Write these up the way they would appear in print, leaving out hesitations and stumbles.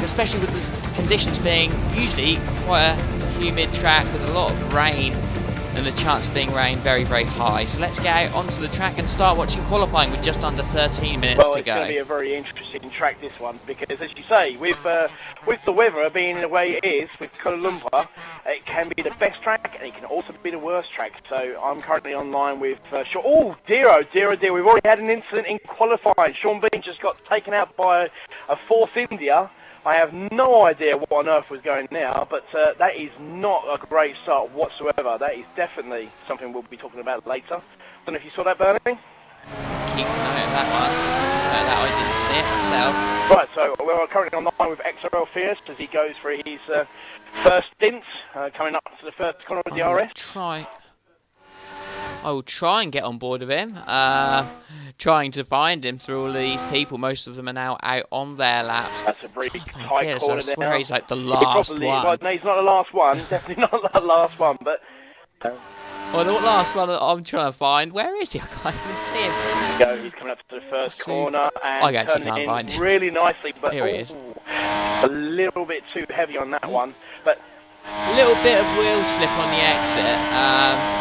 especially with the conditions being usually quite a humid track with a lot of rain, and the chance of being rain very, very high. So let's get out onto the track and start watching qualifying with just under 13 minutes to go. Well, it's going to be a very interesting track, this one, because as you say, with the weather being the way it is with Kuala Lumpur, it can be the best track and it can also be the worst track. So I'm currently online with Sean. Oh dear, we've already had an incident in qualifying. Sean Bean just got taken out by a Force India. I have no idea what on earth was going now, but that is not a great start whatsoever. That is definitely something we'll be talking about later. I don't know if you saw that, Bernie? Keep an eye on that one. That I didn't see it myself. Right, so we're currently online with XRL Fierce as he goes for his first stint, coming up to the first corner of the RS. I will try and get on board with him. Trying to find him through all these people. Most of them are now out on their laps. That's a really tight corner. I swear he's like the last one. Well, no, he's not the last one. Definitely not the last one, but... Well, the last one I'm trying to find, where is he? I can't even see him. There you go, he's coming up to the first corner and I actually turning can't find him. Really nicely, but here he is. A little bit too heavy on that one, but... A little bit of wheel slip on the exit,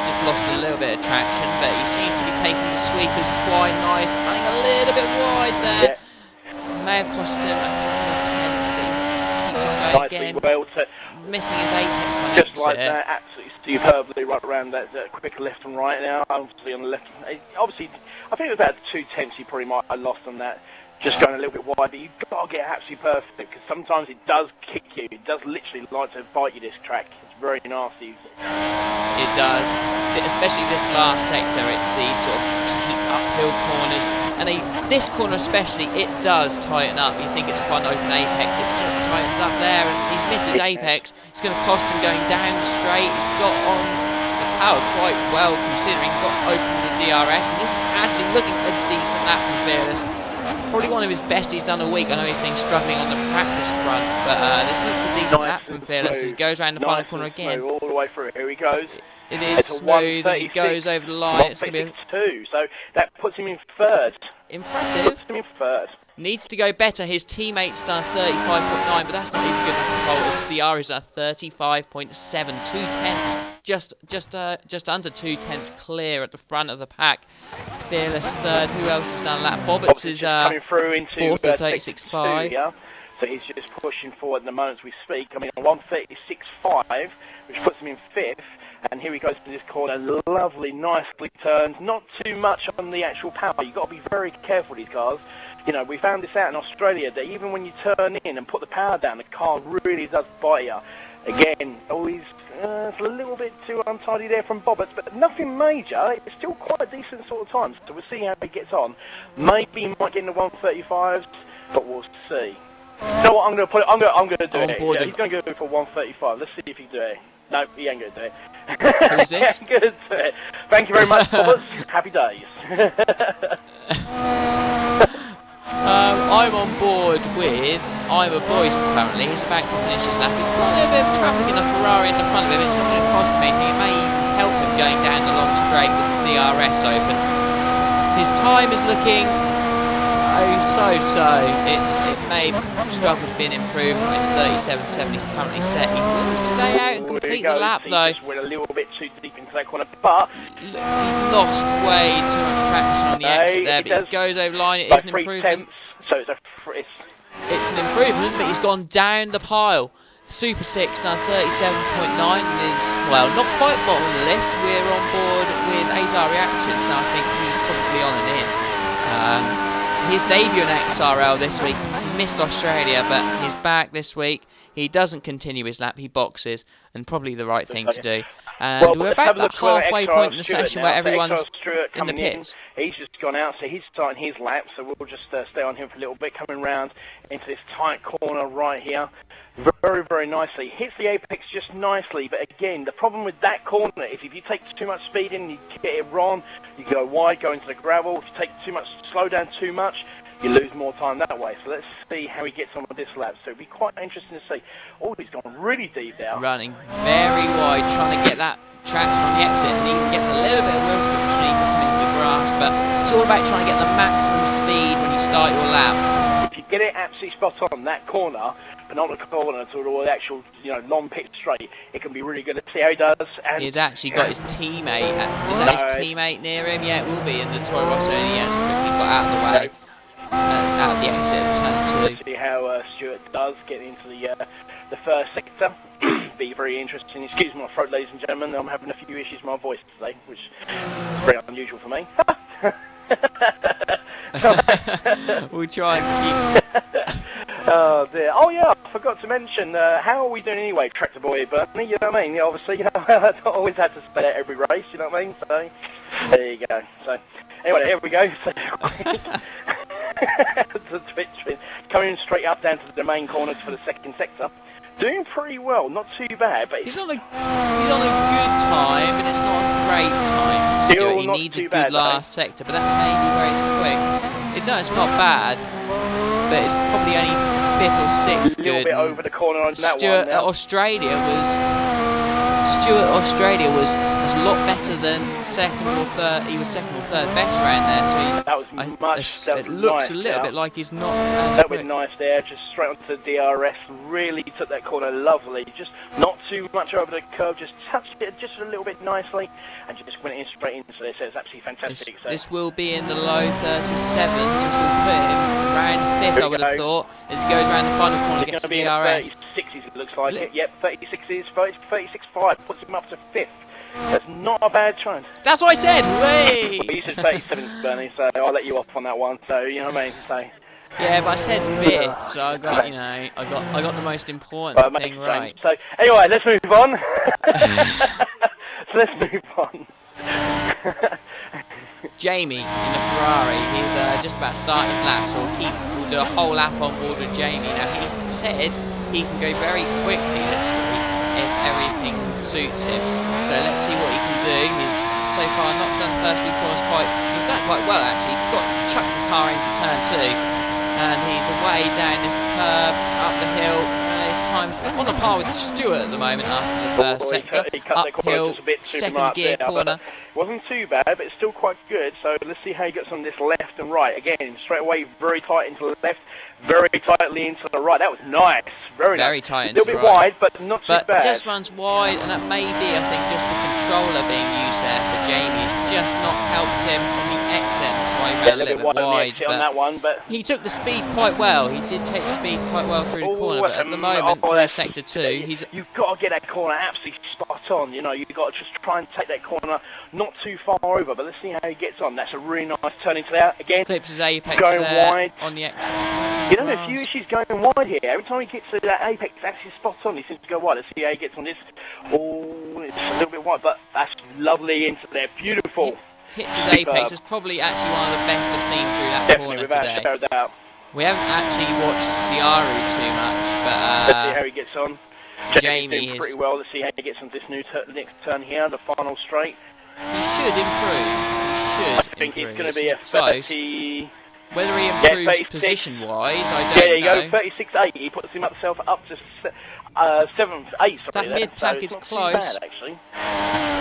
just lost a little bit of traction, but he seems to be taking the sweepers quite nice, running a little bit wide there. Yeah. May have cost him a couple of tenths, but he keeps on going again. Well missing his apex on just exit. Like that, absolutely superbly right around that quick left and right now. Obviously on the left, obviously I think it was about 2 tenths he probably might have lost on that. Just going a little bit wide, but you've got to get absolutely perfect because sometimes it does kick you. It does literally like to bite you, this track. It's very nasty. It does, especially this last sector. It's these sort of tricky uphill corners, and this corner especially, it does tighten up. You think it's quite an open apex, it just tightens up there, and he's missed his apex. It's going to cost him going down the straight. He's got on the power quite well considering he got open the DRS, and this is actually looking a decent lap from Fearless. Probably one of his best he's done a week. I know he's been struggling on the practice front, but this looks a decent lap from Fearless. He goes around the final corner again. All the way through. Here he goes. It is smooth, and he goes over the line. It's going to be two, so that puts him in third. Impressive. Puts him in third. Needs to go better. His teammate's done a 35.9, but that's not even good enough for Paul. As CR is at 35.7, 2 tenths, just under 2 tenths clear at the front of the pack. Fearless third. Who else has done that? Bobbitt's is coming through into fourth at 36.5. Yeah. So he's just pushing forward at the moment as we speak. I mean, 136.5, which puts him in fifth. And here he goes to this corner, lovely, nicely turned. Not too much on the actual power. You've got to be very careful with these cars. You know, we found this out in Australia, that even when you turn in and put the power down, the car really does bite you. Again, always it's a little bit too untidy there from Bobbitt, but nothing major. It's still quite a decent sort of time, so we'll see how he gets on. Maybe he might get in the 135s, but we'll see. You know what? I'm going to do it. Yeah, he's going to go for 135. Let's see if he can do it. No, he ain't going to do it. Who's this? He ain't going to do it. Thank you very much, Bobbitt. Happy days. I'm on board with Ivor Boyce currently. He's about to finish his lap. He's got a little bit of traffic in the Ferrari in the front of him. It's not going to cost him anything. It may even help him going down the long straight with the DRS open. His time is looking so. It may struggle to be an improvement. It's 37.7 he's currently set. He will stay out and complete the lap though. He just went a little bit too deep into that corner, but he lost way too much traction on the exit there, but he goes over the line. It is an improvement. So it's an improvement, but he's gone down the pile. Super 6 done 37.9 is, well, not quite bottom of the list. We're on board with Azar Reactions. Now I think he's probably on and in. His debut in XRL this week, missed Australia, but he's back this week. He doesn't continue his lap, he boxes, and probably the right thing to do. And we're about that halfway point in the session where everyone's in the pits. He's just gone out, so he's starting his lap, so we'll just stay on him for a little bit, coming round into this tight corner right here. Very nicely. Hits the apex just nicely, but again, the problem with that corner is if you take too much speed in, you get it wrong, you go wide, go into the gravel. If you take too much, slow down too much, you lose more time that way. So let's see how he gets on with this lap. So it'll be quite interesting to see. Oh, he's gone really deep now. Running very wide, trying to get that traction on the exit, and he even gets a little bit of wheel spin, which puts him into the grass. But it's all about trying to get the maximum speed when you start your lap. If you get it absolutely spot on that corner, penultimate corner to the actual, long pit straight, it can be really good. Let's see how he does. And he's actually got his teammate. Is that his teammate near him? Yeah, it will be in the Toro Rosso. And he has quickly got out of the way. Out of the exit of turn 2. Let's see how Stuart does get into the first sector. Be very interesting. Excuse my throat, ladies and gentlemen. I'm having a few issues with my voice today, which is very unusual for me. We'll try and keep... Oh dear. Oh yeah, I forgot to mention, how are we doing anyway, Tractor Boy Bernie, you know what I mean? Yeah, obviously, I always had to say that every race, you know what I mean? So, there you go. So, anyway, here we go. So, the Twitch, coming straight up down to the main corners for the second sector. Doing pretty well, not too bad, but he's on a good time, but it's not a great time. Still he not needs too a good bad, last sector, but that may be where it's quick. No, it's not bad, but it's probably only 5th or 6th a little bit over the corner on that Stuart, one. Stuart Australia was a lot better than 2nd or 3rd. He was 2nd or 3rd best round there, so that was it looks nice, a little bit like he's not as that quick. was nice there, just straight onto the DRS, really took that corner lovely, just not too much over the curve, just touched it just a little bit nicely, and just went in straight into this. So it's absolutely fantastic. This will be in the low 37s, this will put him around 5th, I would have thought, as he goes around the final corner, gets the DRS. 36s, it looks like it, yep, 36s, 36.5, puts him up to 5th. That's not a bad trend. That's what I said. Way. Well, you said 37s, Bernie, so I'll let you off on that one. So you know what I mean. So. Yeah, but I said 5th, so I got I got the most important thing right. So anyway, let's move on. So let's move on. Jamie in the Ferrari, he's just about to start his lap, so we'll do a whole lap on board with Jamie. Now he said he can go very quickly this week if everything suits him. So let's see what he can do. He's so far not done first week course he's done quite well actually. He's chucked the car into turn 2 and he's away down this curve up the hill. His time's on the par with Stuart at the moment after the first sector. He cut uphill, the corner just a bit second gear corner. Wasn't too bad, but it's still quite good. So let's see how he gets on this left and right. Again, straight away, very tight into the left, very tightly into the right. That was nice, very nice. Tight into the right. A little bit wide, but not too bad. But just runs wide, and that may be, I think, just the controller being used there for Jamie. It's just not helped him on the exit. That's why he ran a little bit wide. On that one, but he took the speed quite well. He did take the speed quite well through the corner, but at the moment, through sector 2, you've got to get that corner absolutely spot on. You know, you've got to just try and take that corner not too far over. But let's see how he gets on. That's a really nice turn into that again. Clips his apex going wide on the exit. You know, a few issues going wide here. Every time he gets to that apex, it's actually spot on. He seems to go wide. Let's see how he gets on this. Oh, it's a little bit wide, but that's lovely into there. Beautiful. Hits his apex. It's probably actually one of the best I've seen through that corner today. Without a doubt. We haven't actually watched Ciaru too much, but let's see how he gets on. Jamie is pretty well. Let's see how he gets on this next turn here, the final straight. He should improve. I think he's going to be a 30. Whether he improves position-wise, I don't know. Yeah, there you go, 36.8. He puts himself up to 7th, 8th. That mid-pack is close. Bad, actually.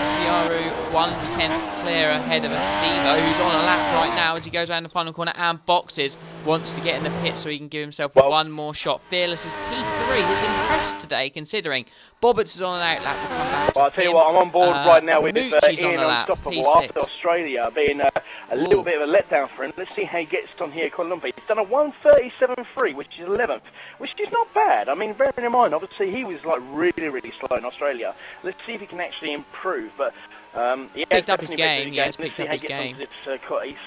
Ciaru 1/10 clear ahead of Estevo, who's on a lap right now as he goes around the final corner and boxes. Wants to get in the pit so he can give himself one more shot. Fearless is P3. He's impressed today, considering Bobbitt's is on an out lap. We'll come back to I'll tell you what, I'm on board right now with Moochie's Ian on a lap, Unstoppable P6. after Australia being a little bit of a letdown for him. Let's see how he gets on here at Kuala Lumpur. He's done a 1:37.3, which is 11th, which is not bad. I mean, bearing in mind, obviously, he was like really, really slow in Australia. Let's see if he can actually improve. But he picked up his game. He has picked up his game. He's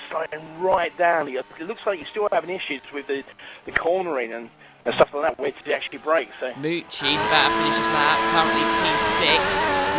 slowing right down. It looks like he's still having issues with the cornering and stuff like that, where to actually break. So Moochie's about to finish his lap, currently P6.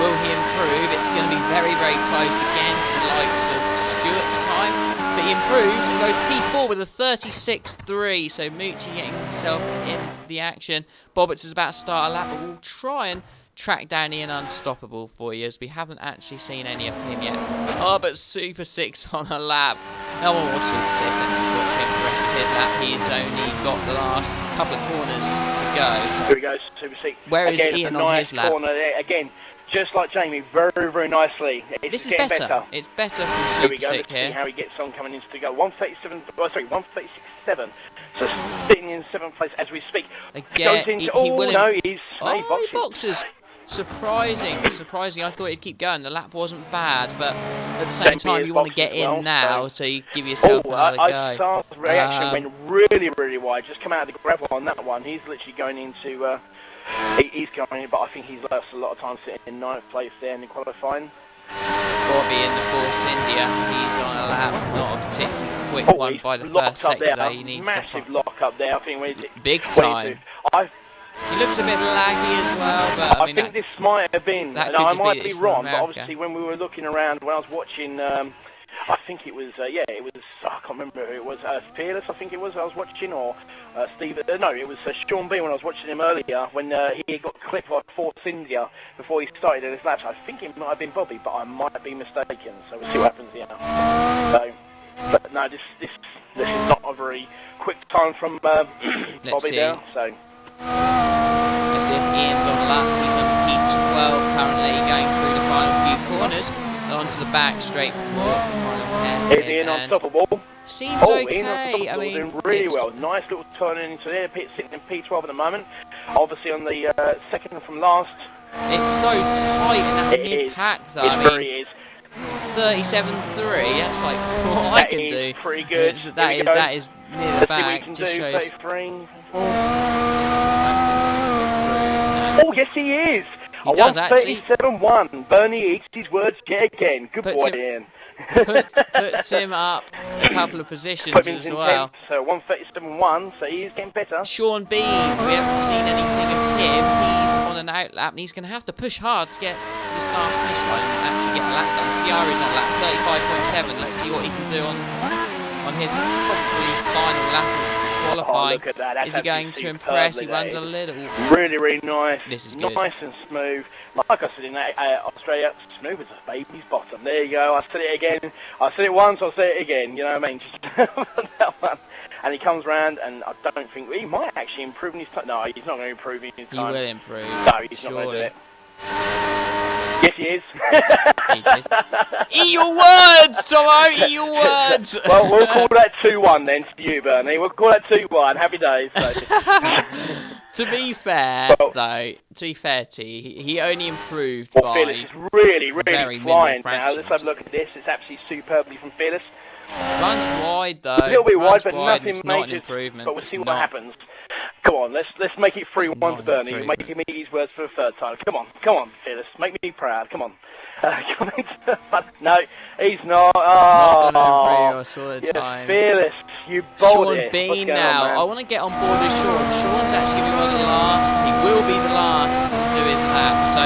Will he improve? It's going to be very, very close again to the likes of Stewart's time. But he improves and goes P4 with a 36.3. So Moochie getting himself in the action. Bobbitt's is about to start a lap, but we'll try and track down Ian Unstoppable for you, as we haven't actually seen any of him yet. Oh, but Super 6 on a lap. No one was Super 6. Let's just watch him for the rest of his lap. He's only got the last couple of corners to go. So here he goes, Super 6. Where is again, Ian on his lap? Corner there. Again, just like Jamie, very, very nicely. This is better. It's better from Super 6 here. Let's see how he gets on coming into to go. 1:37. Oh, sorry, 1:36.7. So sitting in 7th place as we speak. Again, Goes into, he will. no, he's He boxes. Surprising. I thought he'd keep going. The lap wasn't bad, but at the same time, you want to get in now, so you give yourself another go. Star's reaction went really, really wide. Just come out of the gravel on that one. He's literally going into. He's going in, but I think he's lost a lot of time sitting in 9th place there in the qualifying. Bobby in the Force India. He's on a lap, not a particularly quick one by the first sector. He needs massive lock up there. I think big time. He looks a bit laggy as well, but I think this might have been, and I might be wrong, but obviously when we were looking around, when I was watching, I think it was, I can't remember who it was, Fearless, I think it was, I was watching, or Steve, no, it was Sean B when I was watching him earlier, when he got clipped by Force India before he started in his laps. I think it might have been Bobby, but I might be mistaken, so we'll see what happens here. So, but no, this is not a very quick time from Bobby there, so... Let's see if Ian's on lap. He's on P12 currently, going through the final few corners. Onto the back, straight forward. Is Ian unstoppable? Seems okay. Ian doing really well. Nice little turn into there. Sitting in P12 at the moment. Obviously on the second from last. It's so tight in that mid-pack though. It is. 37.3. That's like what I can do. Pretty good. That is near the back. Just shows. 33. Oh, yes, he is. He does actually. 137.1. Bernie eats his words yet again. Good boy, Ian. Puts him up a couple of positions as well. So 137.1. So he is getting better. Sean Bean. We haven't seen anything of him. He's on an out lap, and he's going to have to push hard to get to the start finish line and actually get a lap done. Ciara's on lap 35.7. Let's see what he can do on his probably final lap. Qualifying. Look at that. Is he going to impress? He runs a little. Really, really nice. This is good. Nice and smooth. Like I said in Australia, smooth as a baby's bottom. There you go. I said it again. I said it once. I'll say it again. You know what I mean? Just that one. And he comes round, and I don't think he might actually improve in his time. No, he's not going to improve in his time. He will improve. No, he's not going to do it. Yes, he is. Eat your words, Tomo! Eat your words! Well, we'll call that 2-1 then to you, Bernie. We'll call that 2-1. Happy days. So. To be fair, to you, he only improved by Fearless is really, very really flying now. Let's have a look at this. It's absolutely superbly from Fearless. Runs wide though. A little bit wide, but nothing major. Not an improvement. But we'll see what happens. Come on, let's make it 3-1 to Bernie. Make him eat his words for the third time. Come on, Fearless. Make me proud. Come on. No, he's not. Not I saw the time. Fearless, you bowled Sean Bean now. I want to get on board with Sean. Sean's actually going to be one of the last. He will be the last to do his lap. So I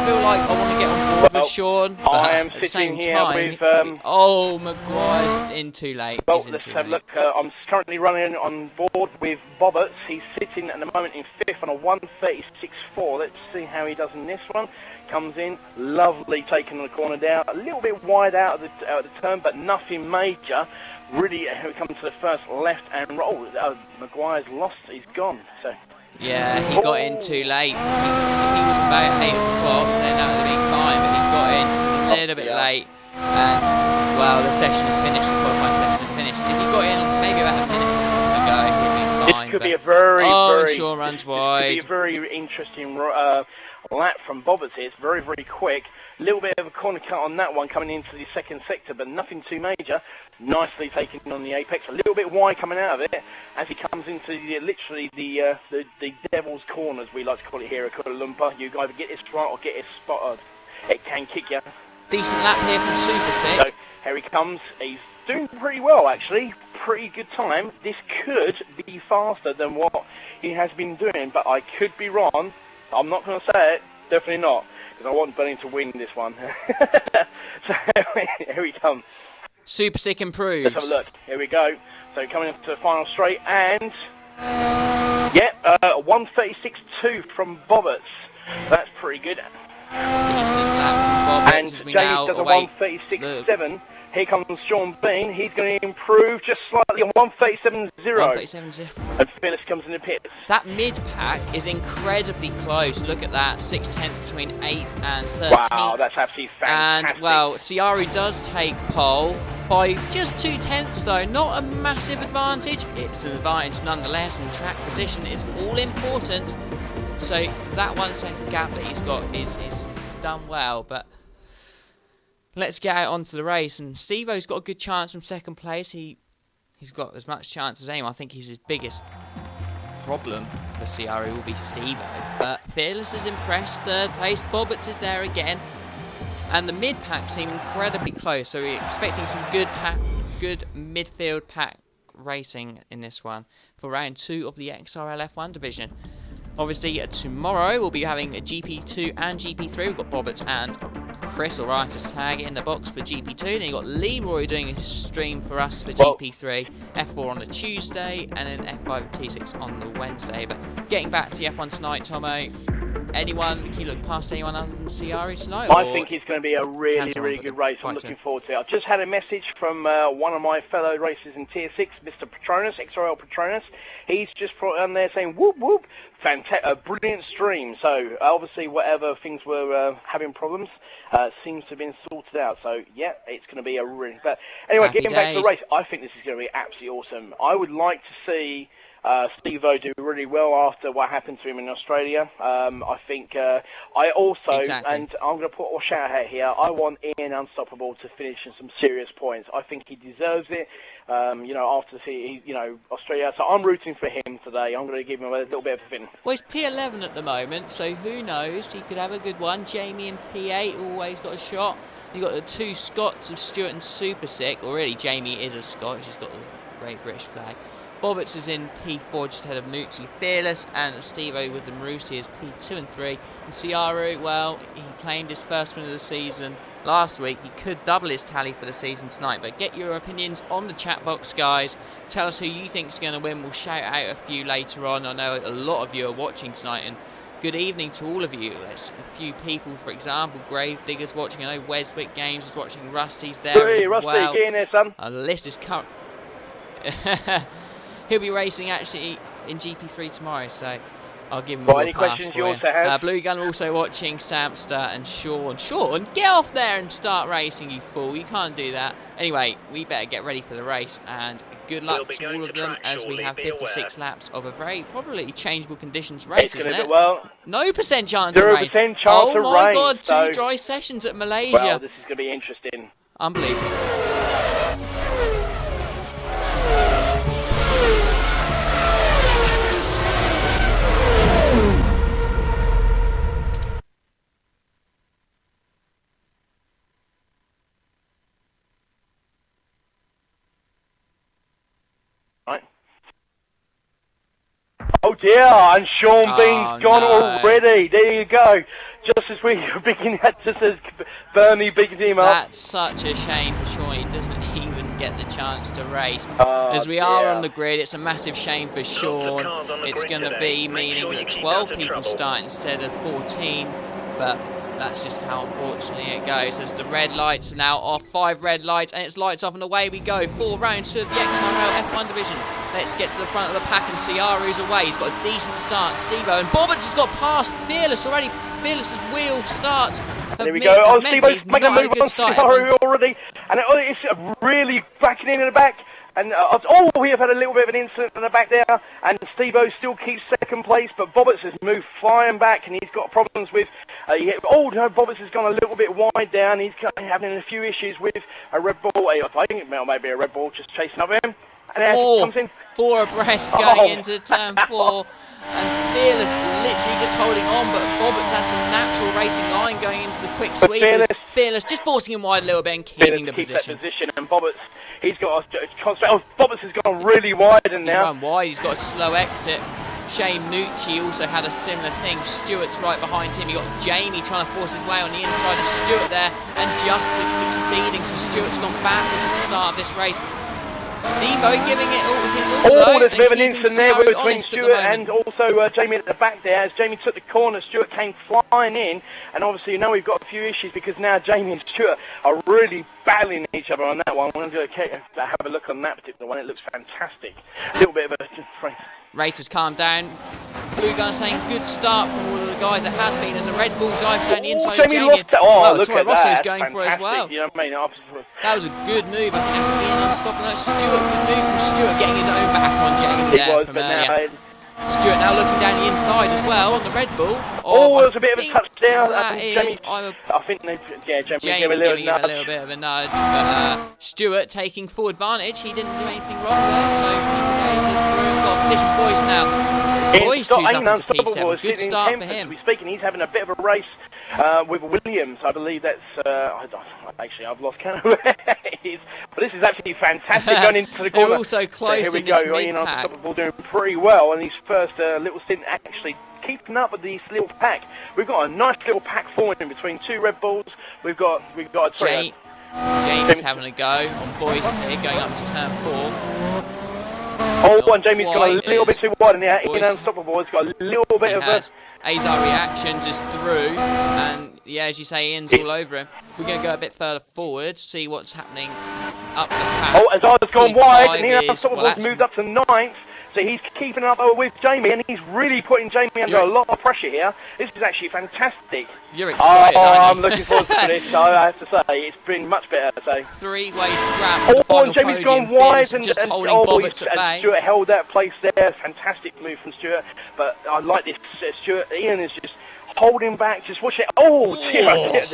feel like I want to get on board with Sean. But I am at the same sitting time, here with. Maguire's in too late. Well, let's have a look. I'm currently running on board with Bobberts. He's sitting at the moment in 5th on a 136.4. Let's see how he does in this one. Comes in, lovely, taking the corner down, a little bit wide out of the turn, but nothing major. Really, we come to the first left and roll. Maguire's lost, he's gone. So. Yeah, he got in too late. He was about 8 o'clock, then that would have been fine, but he got in just a little bit late. And, well, the session finished, the qualifying session finished. If he got in maybe about a minute ago, he would have been fine. This could be a very, Sean runs wide. This could be a very interesting lap from Bobberts here. It's very, very quick. A little bit of a corner cut on that one coming into the second sector, but nothing too major. Nicely taken on the apex. A little bit wide coming out of it as he comes into literally the devil's corner, as we like to call it here at Kuala Lumpur. You either get this right or get this spot. It can kick you. Decent lap here from Super Sick. So here he comes. He's doing pretty well actually. Pretty good time. This could be faster than what he has been doing, but I could be wrong. I'm not going to say it, definitely not, because I want Bernie to win this one. So here we come. Super Sick improves. Let's have a look. Here we go. So coming into the final straight, and 136.2 from Bobberts. That's pretty good. Decent lap from Bobberts. And James does a 136.7. Here comes Sean Bean. He's going to improve just slightly on 137.0. 137.0. And Phyllis comes in the pits. That mid-pack is incredibly close. Look at that. 6/10 between 8th and 13th. Wow, that's absolutely fantastic. And, well, Ciara does take pole. by just 2/10 though. Not a massive advantage. It's an advantage nonetheless, and track position is all important. So that 1 second gap that he's got is done well, but let's get out onto the race. And Steve-O's got a good chance from second place. He's got as much chance as anyone. I think he's his biggest problem for CRE will be Steve-O. But Fearless is impressed, third place. Bobbitt's is there again. And the mid-pack seem incredibly close. So we're expecting some good midfield pack racing in this one for round 2 of the XRL F1 Division. Obviously, tomorrow we'll be having a GP2 and GP3. We've got Bobbert and Chris or Writer's tag in the box for GP2. Then you've got Leroy doing his stream for us for GP3, F4 on the Tuesday, and then F5 and T6 on the Wednesday. But getting back to the F1 tonight, Tomo, can you look past anyone other than CRE tonight? I think it's going to be a really good race. I'm looking forward to it. I've just had a message from one of my fellow racers in Tier 6, Mr. Patronus, XRL Patronus. He's just put on there saying, whoop, whoop, a brilliant stream. So, obviously, whatever things were having problems seems to have been sorted out. So, yeah, it's going to be a really... But anyway, getting back to the race, I think this is going to be absolutely awesome. I would like to see Steve-O do really well after what happened to him in Australia. I think I also, and I'm going to put a shout out here, I want Ian Unstoppable to finish in some serious points. I think he deserves it, you know, after Australia. So I'm rooting for him today. I'm going to give him a little bit of a fin. Well, he's P11 at the moment, so who knows? He could have a good one. Jamie in P8 always got a shot. You've got the two Scots of Stewart and Super Sick. Or really, Jamie is a Scot. She's got the Great British flag. Bobbitt's is in P4 just ahead of Moochie Fearless, and Steve-O with the Marusi is P2 and 3. And Ciaru, well, he claimed his first win of the season last week. He could double his tally for the season tonight, but get your opinions on the chat box, guys. Tell us who you think is going to win. We'll shout out a few later on. I know a lot of you are watching tonight, and good evening to all of you. There's a few people, for example, Grave Digger's watching. I know Weswick Games is watching. Rusty's there as Rusty, well. get in there, son. The list is current. He'll be racing actually in GP3 tomorrow, so I'll give him a any pass questions for you you. also have? Blue Gun also watching, Samster and Sean. Sean, get off there and start racing, you fool. You can't do that. Anyway, we better get ready for the race, and good luck to all of them as we have 56 laps of a very probably changeable conditions race, isn't it? Well, no percent chance of rain. 0% chance oh of rain. Oh my God, so... 2 dry sessions at Malaysia. Well, this is going to be interesting. Unbelievable. Oh dear, and Sean Bean's gone already. There you go. Just as we were beginning, just as Bernie bigged him up. That's such a shame for Sean. He doesn't even get the chance to race. As we are on the grid, it's a massive shame for Sean. It's going to be meaning that 12 people start instead of 14, but that's just how unfortunately it goes. As the red lights are now off, 5 red lights, and it's lights off and away we go. 4 rounds to the XRL F1 Division. Let's get to the front of the pack, and Ciaru's away. He's got a decent start. Steve-O and Bobbitt's has got past Fearless already. Fearless's wheel starts. There we go. Oh, Steve-O's making a move on Ciaru already, and it's really backing in the back. And we have had a little bit of an incident in the back there, and Steve-O still keeps second place, but Bobbitt's has moved flying back, and he's got problems with. Bobbitt's has gone a little bit wide down. He's having a few issues with a Red Bull. I think it may be a Red Bull just chasing up him. And 4 abreast going into turn 4. And Fearless literally just holding on, but Bobbitt's has the natural racing line going into the quick sweep. Fearless just forcing him wide a little bit and keeping the position. And Bobbitt's, he's got a constant. Oh, Bobbitt's has gone really wide and now. He's run wide. He's got a slow exit. Shane Nucci also had a similar thing. Stewart's right behind him. You got Jamie trying to force his way on the inside of Stewart there, and just succeeding. So Stewart's gone backwards at the start of this race. Steve-O giving it all his all. There's a bit of an incident there between Stewart and also Jamie at the back there. As Jamie took the corner, Stewart came flying in, and obviously you know we've got a few issues because now Jamie and Stewart are really battling each other on that one. We're going to have a look on that particular one. It looks fantastic. A little bit of a... Racers calm down. Blue Gun saying good start from all of the guys. It has been as a Red Bull dives down the inside of Jamie Jamie. lost it. Oh, Well, look Toro at Rosso's that. going for it as well. You know what I mean? That was a good move. I think that's Ian unstoppable. No, Stuart, good move from Stuart, getting his own back on Jamie there from earlier. Stuart now looking down the inside as well on the Red Bull. Oh, there's a bit of a touchdown. I think Jamie giving him a little bit of a nudge, but Stuart taking full advantage. He didn't do anything wrong there, so here's his got position. Boyce now. Boyce two's up into P7. Good start for him. Speaking, he's having a bit of a race with Williams. I believe that's. Actually, I've lost count of where it is. But this is actually fantastic going into the corner. They're also close so here in we this go. mid-pack. Unstoppable doing pretty well in his first little stint, actually keeping up with this little pack. We've got a nice little pack forming between two Red Bulls. We've got James having a go on Boyce here, going up to turn 4. Oh, and Jamie's got a little bit too wide in the Unstoppable. He's got a little bit of a... Azar reaction just through, and yeah, as you say, Ian's all over him. We're going to go a bit further forward, see what's happening up the pack. Oh, Azar's gone wide, and the Unstoppable's moved up to 9th. So he's keeping up with Jamie, and he's really putting Jamie under a lot of pressure here. This is actually fantastic. You're excited, aren't you? I'm looking forward to this, so I have to say, it's been much better. So. Three-way scrap. Oh, and Jamie's gone wide, and just holding Bobbitts at bay. Stuart held that place there. Fantastic move from Stuart, but I like this. Stuart, Ian is just holding back, just watch it. Oh, dear.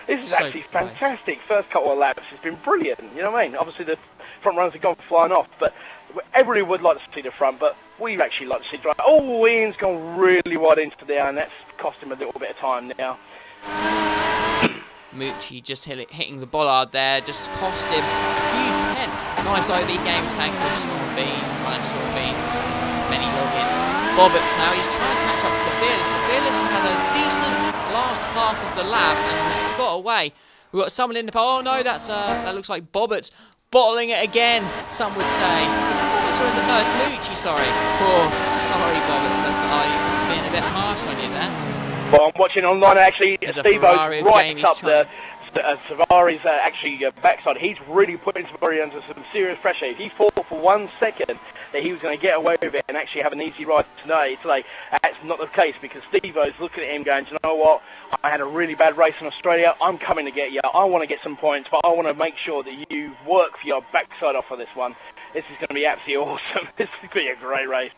This is so actually fantastic. First couple of laps has been brilliant. You know what I mean? Obviously, the front runners have gone flying off, but everybody would like to see the front, but we actually like to see drive. Oh, Ian's gone really wide into there, and that's cost him a little bit of time now. Moochie just hitting the bollard there, just cost him a few tenths. Nice OB game tag to Sean Bean, Sean Bean's many logins. Bobbitts now, he's trying to catch up with the Fearless. The Fearless had a decent last half of the lap and has got away. We've got someone in the pole. Oh no, that looks like Bobbitts. Bottling it again, some would say. Is it Bobbitts or is it? No, it's Moochie, sorry. Oh, sorry, Bobbitts. I'm being a bit harsh on you there. Well, I'm watching online, actually. Steve-O's right up the Savari's actually backside. He's really putting Savari under some serious pressure. If he thought for 1 second that he was going to get away with it and actually have an easy ride today, that's not the case, because Steve-O's looking at him going, do you know what? I had a really bad race in Australia. I'm coming to get you. I want to get some points, but I want to make sure that you work for your backside off of this one. This is going to be absolutely awesome. This is going to be a great race.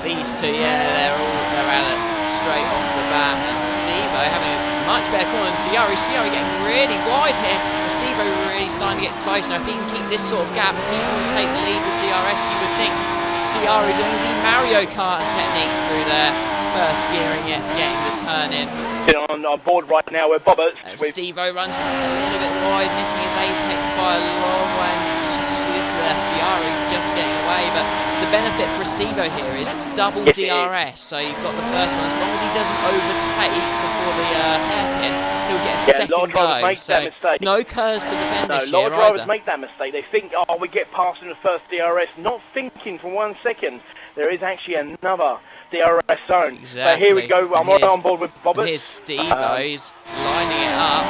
These two, yeah, they're at it straight off the bat. And Steve-O having a much better corner than Ciari. Ciari getting really wide here. And Steve-O really starting to get close. Now, if he can keep this sort of gap, he will take the lead with DRS, you would think. Ciari doing the Mario Kart technique through there. First gearing it, getting the turn in. On board right now with Bobbitts. Steve-O runs a little bit wide, missing his apex by a long way. Ciari just getting away, but the benefit for Steve-O here is it's double DRS, so you've got the first one. As long as he doesn't overtake before the hairpin, he'll get a second go. So no curves to defend this year either. A lot of drivers make that mistake. They think, oh, we get past in the first DRS, not thinking for 1 second there is actually another DRS zone. Exactly. So here we go. I'm right on board with Bobbitts. Here's Steve-O. He's lining it up.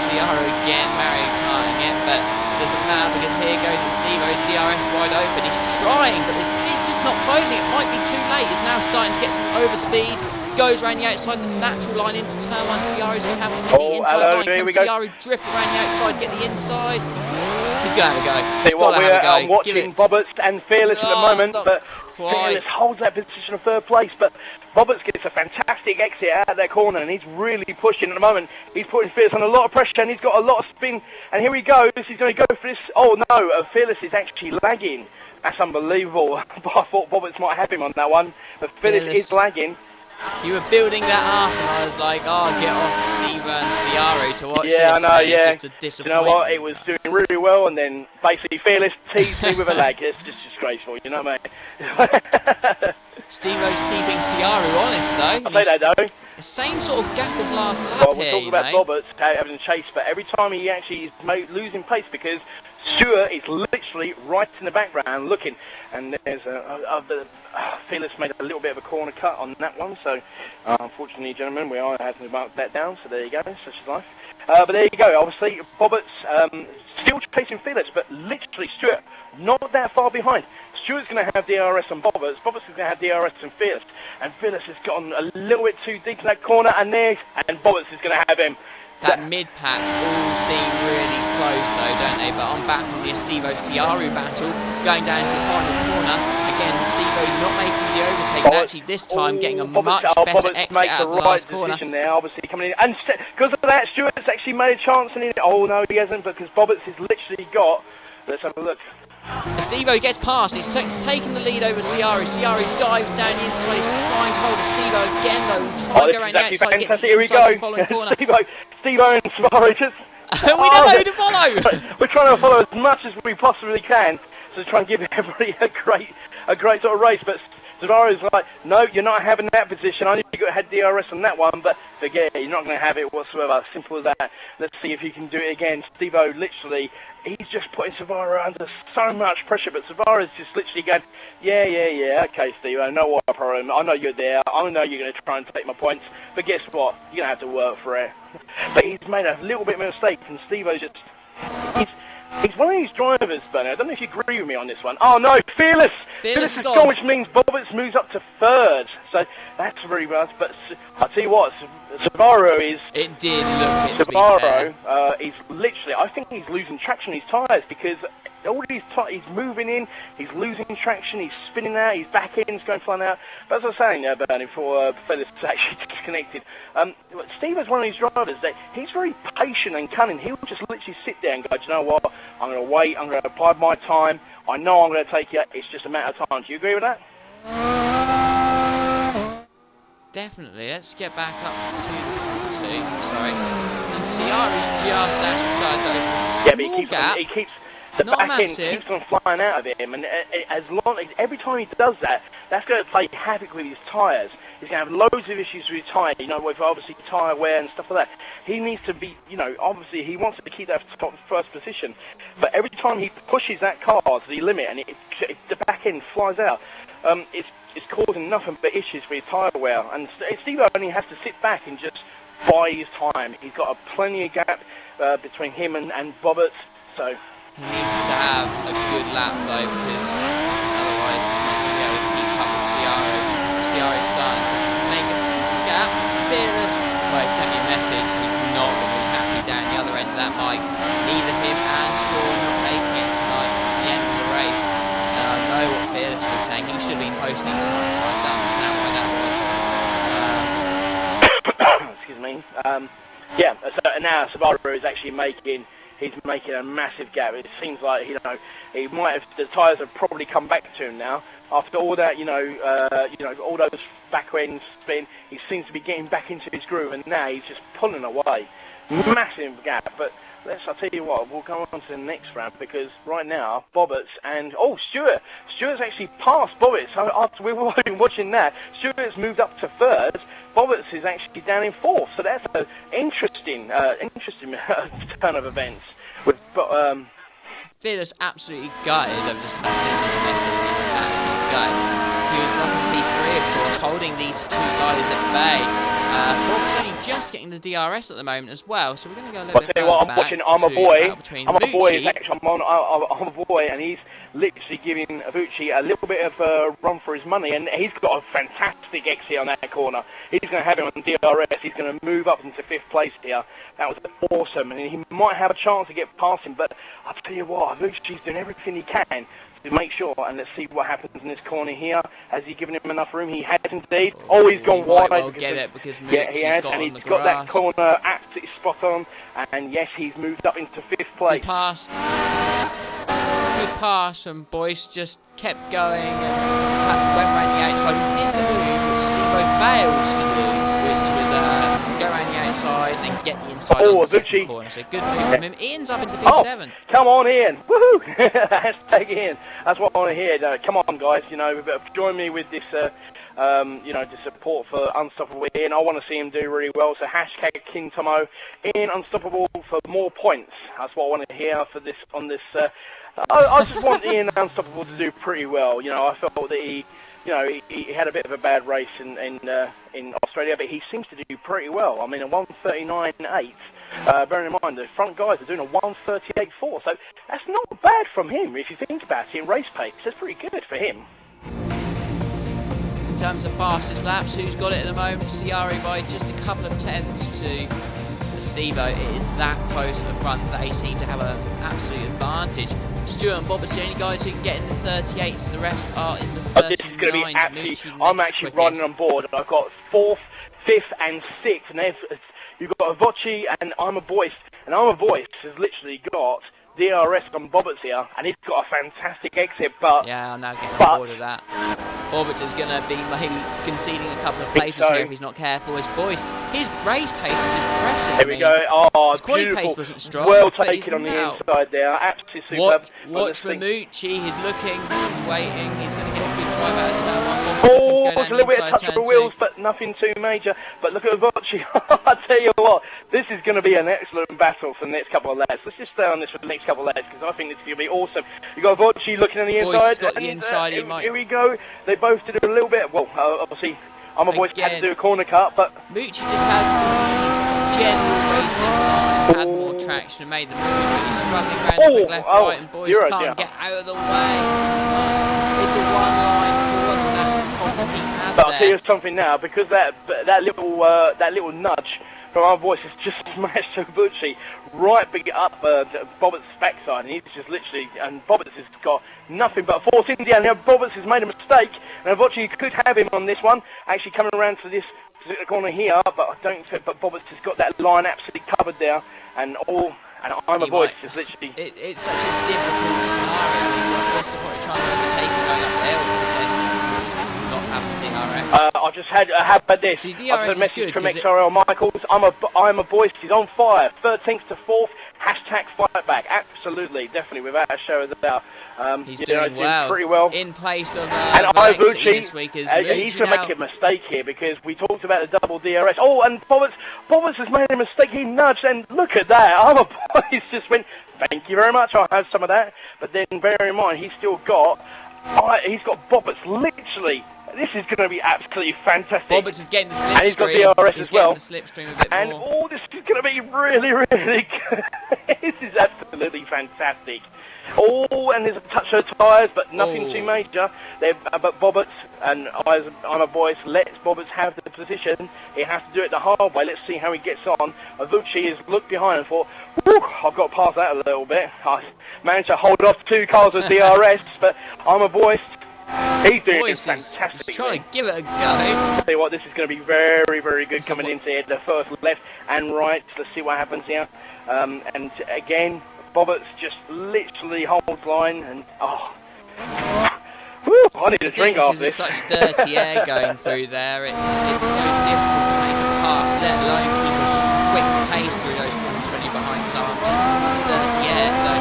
Ciara again, Mario karting it, but doesn't matter because here goes Steve-O. DRS wide open. He's trying, but it's just not closing. It might be too late. He's now starting to get some overspeed. Goes around the outside, the natural line into turn 1. Ciara's going to have to take the inside line. Can Ciara drift around the outside, get the inside? He's going to have a go. He's got to have a go. I'm watching Bobbitts and Fearless at the moment, but Fearless holds that position of 3rd place, but Bobbitts gets a fantastic exit out of that corner, and he's really pushing at the moment. He's putting Fearless on a lot of pressure, and he's got a lot of spin, and here he goes. He's going to go for this. Oh no, Fearless is actually lagging. That's unbelievable. I thought Bobbitts might have him on that one, but Fearless is lagging. You were building that up, and I was like, oh, get off Steve and Ciara to watch this. Yeah, I know, yeah. It's just a disappointment. You know what? It was doing really well, and then basically Fearless teased me with a lag. It's just disgraceful, you know what I mean? Steve-O's keeping Ciara honest, though. I'll say that, though. The same sort of gap as last lap we're talking about Bobbitts having a chase, but every time he actually is losing pace because Stuart is literally right in the background looking, and there's Fearless made a little bit of a corner cut on that one, so unfortunately, gentlemen, we are having to mark that down, so there you go, such is life. But there you go, obviously, Bobbitts still chasing Fearless, but literally Stuart not that far behind. Stewart's going to have DRS on Bobbers. Bobbers is going to have DRS on Fearless. And Fearless has gotten a little bit too deep in that corner, and Bobbers is going to have him. That mid-pack all seem really close though, don't they? But I'm back on the Estevo-Ciaru battle, going down to the final corner. Again, Estevo's not making the overtake, and actually this time getting a much better exit out of the last corner. There, obviously coming in, and because of that, Stewart's actually made a chance in it. Oh no, he hasn't, because Bobbitt's has literally got. Let's have a look. Estevo gets past, he's taking the lead over Ciaru. Ciaru dives down the inside, he's trying to hold Estevo again though, try and go around the outside, get the inside the following corner. Estevo and Ciaru just... we don't know who to follow! We're trying to follow as much as we possibly can, to try and give everybody a great sort of race, but Ciaru's like, no, you're not having that position. I knew you had DRS on that one, but forget it, you're not going to have it whatsoever. Simple as that. Let's see if he can do it again. Stevo, literally, he's just putting Ciaru under so much pressure, but Ciaru's just literally going, yeah, okay, Stevo, no problem. I know you're there. I know you're going to try and take my points, but guess what? You're going to have to work for it. But he's made a little bit of a mistake, and Stevo's just... He's one of these drivers, Bernard. I don't know if you agree with me on this one. Oh no, Fearless is gone, which means Bobbitts moves up to third. So that's very bad. But I'll tell you what, Ciaru is... It did look it, Ciaru is literally... I think he's losing traction on his tyres, because all these he's moving in, he's losing traction, he's spinning out, his back end's going flying out. But as I was saying, Bernie, before Fearless actually disconnected, Steve is one of these drivers that he's very patient and cunning. He'll just literally sit there and go, do you know what, I'm going to wait, I'm going to apply my time, I know I'm going to take it, it's just a matter of time. Do you agree with that? Definitely. Let's get back up to 2, sorry. And Ciaru's just actually started to open a gap. He keeps the back end keeps on flying out of him, and every time he does that, that's going to play havoc with his tyres. He's going to have loads of issues with his tyre, with obviously tyre wear and stuff like that. He needs to be, obviously he wants to keep that top first position, but every time he pushes that car to the limit and the back end flies out, it's causing nothing but issues for his tyre wear. And Steve only has to sit back and just buy his time. He's got plenty of gap between him and Bobbitts, so... He needs to have a good lap though, because otherwise he's not going to be able to keep up with Ciaru. Ciaru's starting to make a gap. Fearless, well, he's sent me a message, he's not going to be happy down the other end of that mic. Neither him and Sean not making it tonight. It's the end of the race. And I know what Fearless was saying, he should have been posting tonight, so I don't understand why that was. Excuse me. Yeah, so now Ciaru is actually making... He's making a massive gap. It seems like, he might have, the tyres have probably come back to him now. After all that, all those back end spin, he seems to be getting back into his groove, and now he's just pulling away. Massive gap, but I'll tell you what, we'll go on to the next round, because right now, Bobbitts and, Stewart's actually passed Bobbitts. So after we've been watching that, Stewart's moved up to third, Bobbitts is actually down in fourth, so that's an interesting turn of events. With Fearless absolutely gutted. I've just had seen message. He's absolutely gutted. He was up in P3, of course, holding these two guys at bay. Bob's only just getting the DRS at the moment as well, so we're going to go a little bit further back. I'm a boy, and he's literally giving Avucci a little bit of a run for his money, and he's got a fantastic exit on that corner. He's going to have him on DRS. He's going to move up into 5th place here. That was awesome, and he might have a chance to get past him, but I'll tell you what, Avucci's doing everything he can to make sure, and let's see what happens in this corner here. Has he given him enough room? He has indeed. Oh, he's gone wide. Well get it because he has, and he's got that corner absolutely spot on, and yes, he's moved up into 5th place. Good pass, and Boyce just kept going and went around the outside. He did the move which Stevo failed to do, which was go around the outside and then get the inside on the second corner. So good move from him. Ian's up into P7. Come on, Ian! Woohoo! Hashtag Ian. That's what I want to hear. Come on, guys. Join me with this. The support for Unstoppable Ian. I want to see him do really well. So hashtag King Tomo. Ian Unstoppable for more points. That's what I want to hear for this on this. I just want Ian Unstoppable to do pretty well. I felt that he had a bit of a bad race in Australia, but he seems to do pretty well. I mean, a 1:39.8 Bearing in mind the front guys are doing a 1:38.4, so that's not bad from him if you think about it in race pace. That's pretty good for him. In terms of fastest laps, who's got it at the moment? Ciari by just a couple of tenths to Stevo. It is that close at the front that they seem to have an absolute advantage. Stuart and Bob are the only guys who can get in the 38s. The rest are in the 39s. This is going to be absolutely. I'm actually riding on board. I've got 4th, 5th, and 6th, and you've got Avoci and I'm a Voice, and I'm a Voice has literally got DRS on Bobbitt's here, and he's got a fantastic exit, but... Yeah, I'm now getting on board with that. Bobbett is going to be maybe conceding a couple of places here if he's not careful. His race pace is impressive. There we go. Oh, his quality pace wasn't strong. Well taken on the inside there. Absolutely superb. Watch Ramucci. He's looking. He's waiting. He's going to get a good drive out of turn 1. Oh, it's a little bit of touch of the wheels, but nothing too major. But look at Avoci. I tell you what, this is going to be an excellent battle for the next couple of laps. Let's just stay on this for the next couple of laps because I think this is going to be awesome. You've got Avoci looking on the inside. Got the inside. Here we go. They both did a little bit. Well, obviously, I'm a Voice had to do a corner cut, but Mucci just had general racing line, had more traction and made the move, but he's struggling around the quick left, right, and Boys can't get out of the way. It's a one-line forward, and that's the problem he had but I'll tell you something now, because that little nudge from our Voice has just smashed Avoci right big up Bobbitt's backside, and he's just literally, and Bobbitt's has got nothing but force in the end. Now Bobbitt's has made a mistake, and Avoci could have him on this one, actually coming around to this corner here, but I don't think, but Bobbitt's has got that line absolutely covered there, and I'm a Voice is literally... It's such a difficult scenario. I mean, what's the point of trying to overtake and going up there all of a sudden? Not having DRS. I just had how about this? See, I've got a message from XRL Michaels. I'm a Voice. He's on fire. 13th to 4th. Hashtag fight back. Absolutely, definitely, without a show of a doubt. He's doing well. Pretty well. In place of and Avoci this week is he's going to make a mistake here because we talked about the double DRS. Oh, and Bobbitt's has made a mistake. He nudged, and look at that. I'm a Voice just went, thank you very much. I'll have some of that. But then bear in mind, he's got Bobbitt's literally. This is going to be absolutely fantastic. Bobbitt's is getting the slipstream. And he's got DRS as well. The slipstream a bit and more. this is going to be really, really good. This is absolutely fantastic. Oh, and there's a touch of tyres, but nothing too major. But Bobbitt's, and I'm a Voice, lets Bobbitt's have the position. He has to do it the hard way. Let's see how he gets on. Avoci has looked behind and thought, whew, I've got past that a little bit. I managed to hold off 2 cars of DRS, but I'm a Voice. He's doing fantastic. He's trying to give it a go. I'll tell you what, this is going to be very, very good coming into here. The first left and right. Let's see what happens here. And again, Bobbitt's just literally holds line and whew, I need a drink after this. There's such dirty air going through there. It's so difficult to make a pass, let alone keep a quick pace through those corners when you're behind someone. Just dirty air. So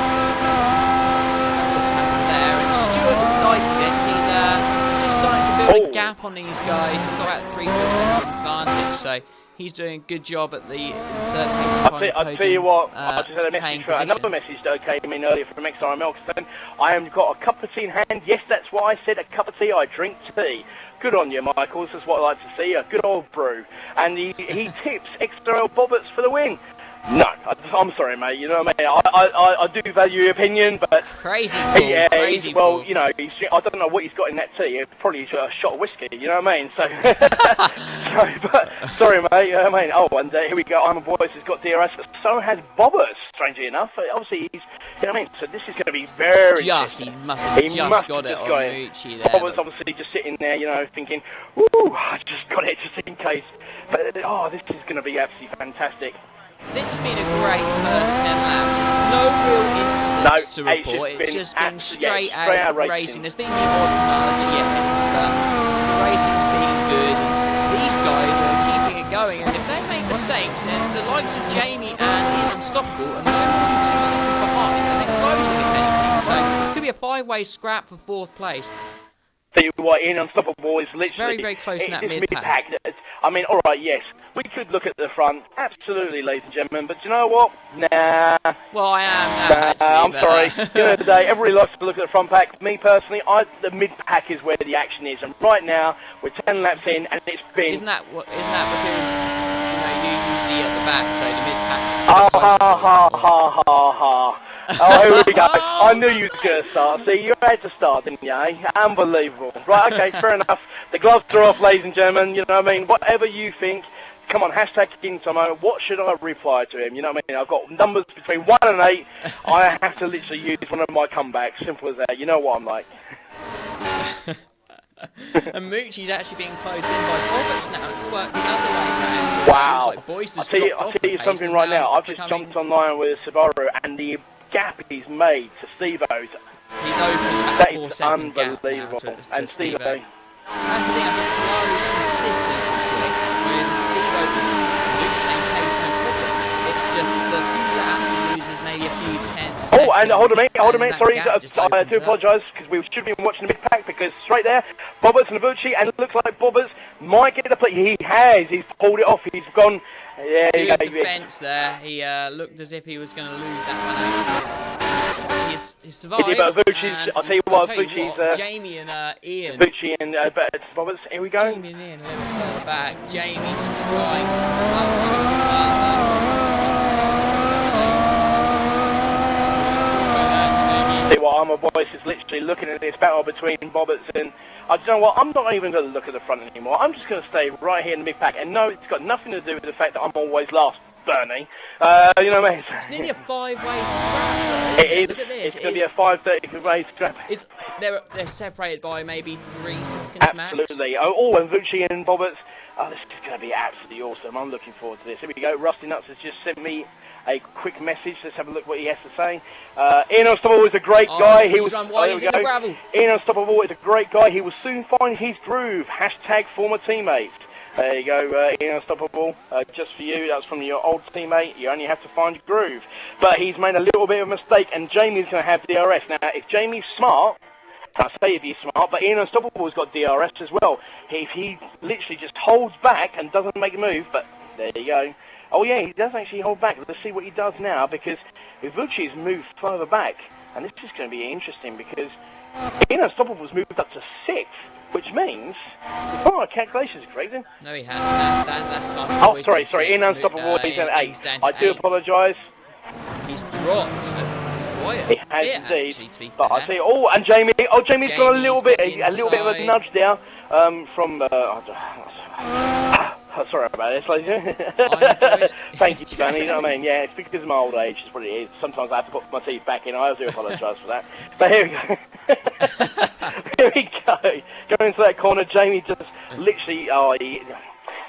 that's what's happened there. And Stuart like this. He's just starting to build a gap on these guys. He's got about 3-4 second advantage. So he's doing a good job at the third place. I'll tell you what, I just had a message, another message that came in earlier from XRL Melkstone. I have got a cup of tea in hand. Yes, that's why I said a cup of tea. I drink tea. Good on you, Michaels. That's what I like to see. A good old brew. And he tips XRL Bobbitt's for the win. No, I'm sorry, mate. You know what I mean? I do value your opinion, but crazy. Crazy. Well, you know, I don't know what he's got in that tea. It's probably a shot of whiskey. You know what I mean? So, sorry, mate. You know what I mean? Oh, and here we go. I'm a Voice has got DRS, but so has Bobbitt. Strangely enough, obviously he's. You know what I mean? So this is going to be very. He must have just got it on Mucci there. Bobbitt's obviously just sitting there, you know, thinking, "Woo, I just got it just in case." But this is going to be absolutely fantastic. This has been a great first 10 laps. No real incidents to report. It's just been straight out racing. There's been the odd nudge, yes, but the racing's been good. And these guys are keeping it going. And if they make mistakes, then the likes of Jamie and Ian Unstoppable are no more than 2 seconds behind, and they're closing if anything. So it could be a 5-way scrap for 4th place. Tell you what, Ian Unstoppable is literally... It's very, very close in that mid-pack. I mean, alright, yes, we could look at the front, absolutely, ladies and gentlemen, but you know what? Nah. Well, I am now, actually. I'm sorry. At the end of the day, everybody likes to look at the front pack. Me, personally, the mid-pack is where the action is, and right now, we're 10 laps in, and it's been... Isn't that because, you know, you're usually at the back, so the mid-pack's Ha ha ha ha ha ha. Oh, here we go. I knew you was going to start. See, you had to start, didn't you, eh? Unbelievable. Right, okay, fair enough. The gloves are off, ladies and gentlemen. You know what I mean? Whatever you think, come on, hashtag Intomo. What should I reply to him? You know what I mean? I've got numbers between 1 and 8. I have to literally use one of my comebacks. Simple as that. You know what I'm like. And Moochie's actually being closed in by Roberts now. It's worked the other way round. Wow. Like Boyce has I'll tell you something right now. I've just jumped online with a Subaru, and the gap he's made to Steve-O's. He's opened that That 4 is second unbelievable. gap now to And Steve-O. Steve-O. That's the thing, I think Subaru's consistent, actually, whereas Steve-O just do the same pace, no problem. It's just the laps he loses maybe a few tenths a second. Oh, and hold a minute, sorry, I do apologise, because we should have been watching the mid-pack, because straight there, Bobbers and Abucci, and it looks like Bobbers might get the play. He's pulled it off, he's gone. Yeah, good defence there. He looked as if he was going to lose that one out. He's survived. I'll tell you what, Abucci's... Jamie and Ian. Abucci and Bobbers, here we go. Jamie and Ian a little further back. Jamie's trying See what I'm a voice is literally looking at this battle between Bobbers and... I don't know what, I'm not even going to look at the front anymore. I'm just going to stay right here in the mid-pack. And no, it's got nothing to do with the fact that I'm always last, Bernie. You know what I mean? It's nearly a 5-way scrap, though, it is. Look at this. It's going to be a 5-30-way scrap. They're separated by maybe 3 seconds max. Absolutely. Oh, and Vucci and Bobbers. Oh, this is going to be absolutely awesome. I'm looking forward to this. Here we go. Rusty Nuts has just sent me a quick message. Let's have a look what he has to say. Ian Unstoppable is a great guy. He was Ian Unstoppable is a great guy. He will soon find his groove. Hashtag former teammates. There you go, Ian Unstoppable. Just for you, that's from your old teammate. You only have to find your groove. But he's made a little bit of a mistake, and Jamie's going to have DRS. Now, if Jamie's smart, I say if he's smart, but Ian Unstoppable's got DRS as well. If he literally just holds back and doesn't make a move, but there you go. Oh yeah, he does actually hold back. Let's see what he does now, because Ivucci's moved further back, and this is going to be interesting because Ian Unstoppable's moved up to 6th, which means, if my calculations are correct, no, he has. That's sorry, Ian Unstoppable is at 8. I do apologise. He's dropped quite a bit, indeed. Actually, to be but fair. I see. Oh, and Jamie's got a little bit of a nudge there from. Sorry about this, ladies and gentlemen. Thank you, Danny. You know what I mean? Yeah, it's because of my old age. It's what it is. Sometimes I have to put my teeth back in. I do apologise for that. But here we go. Here we go. Going into that corner, Jamie just literally.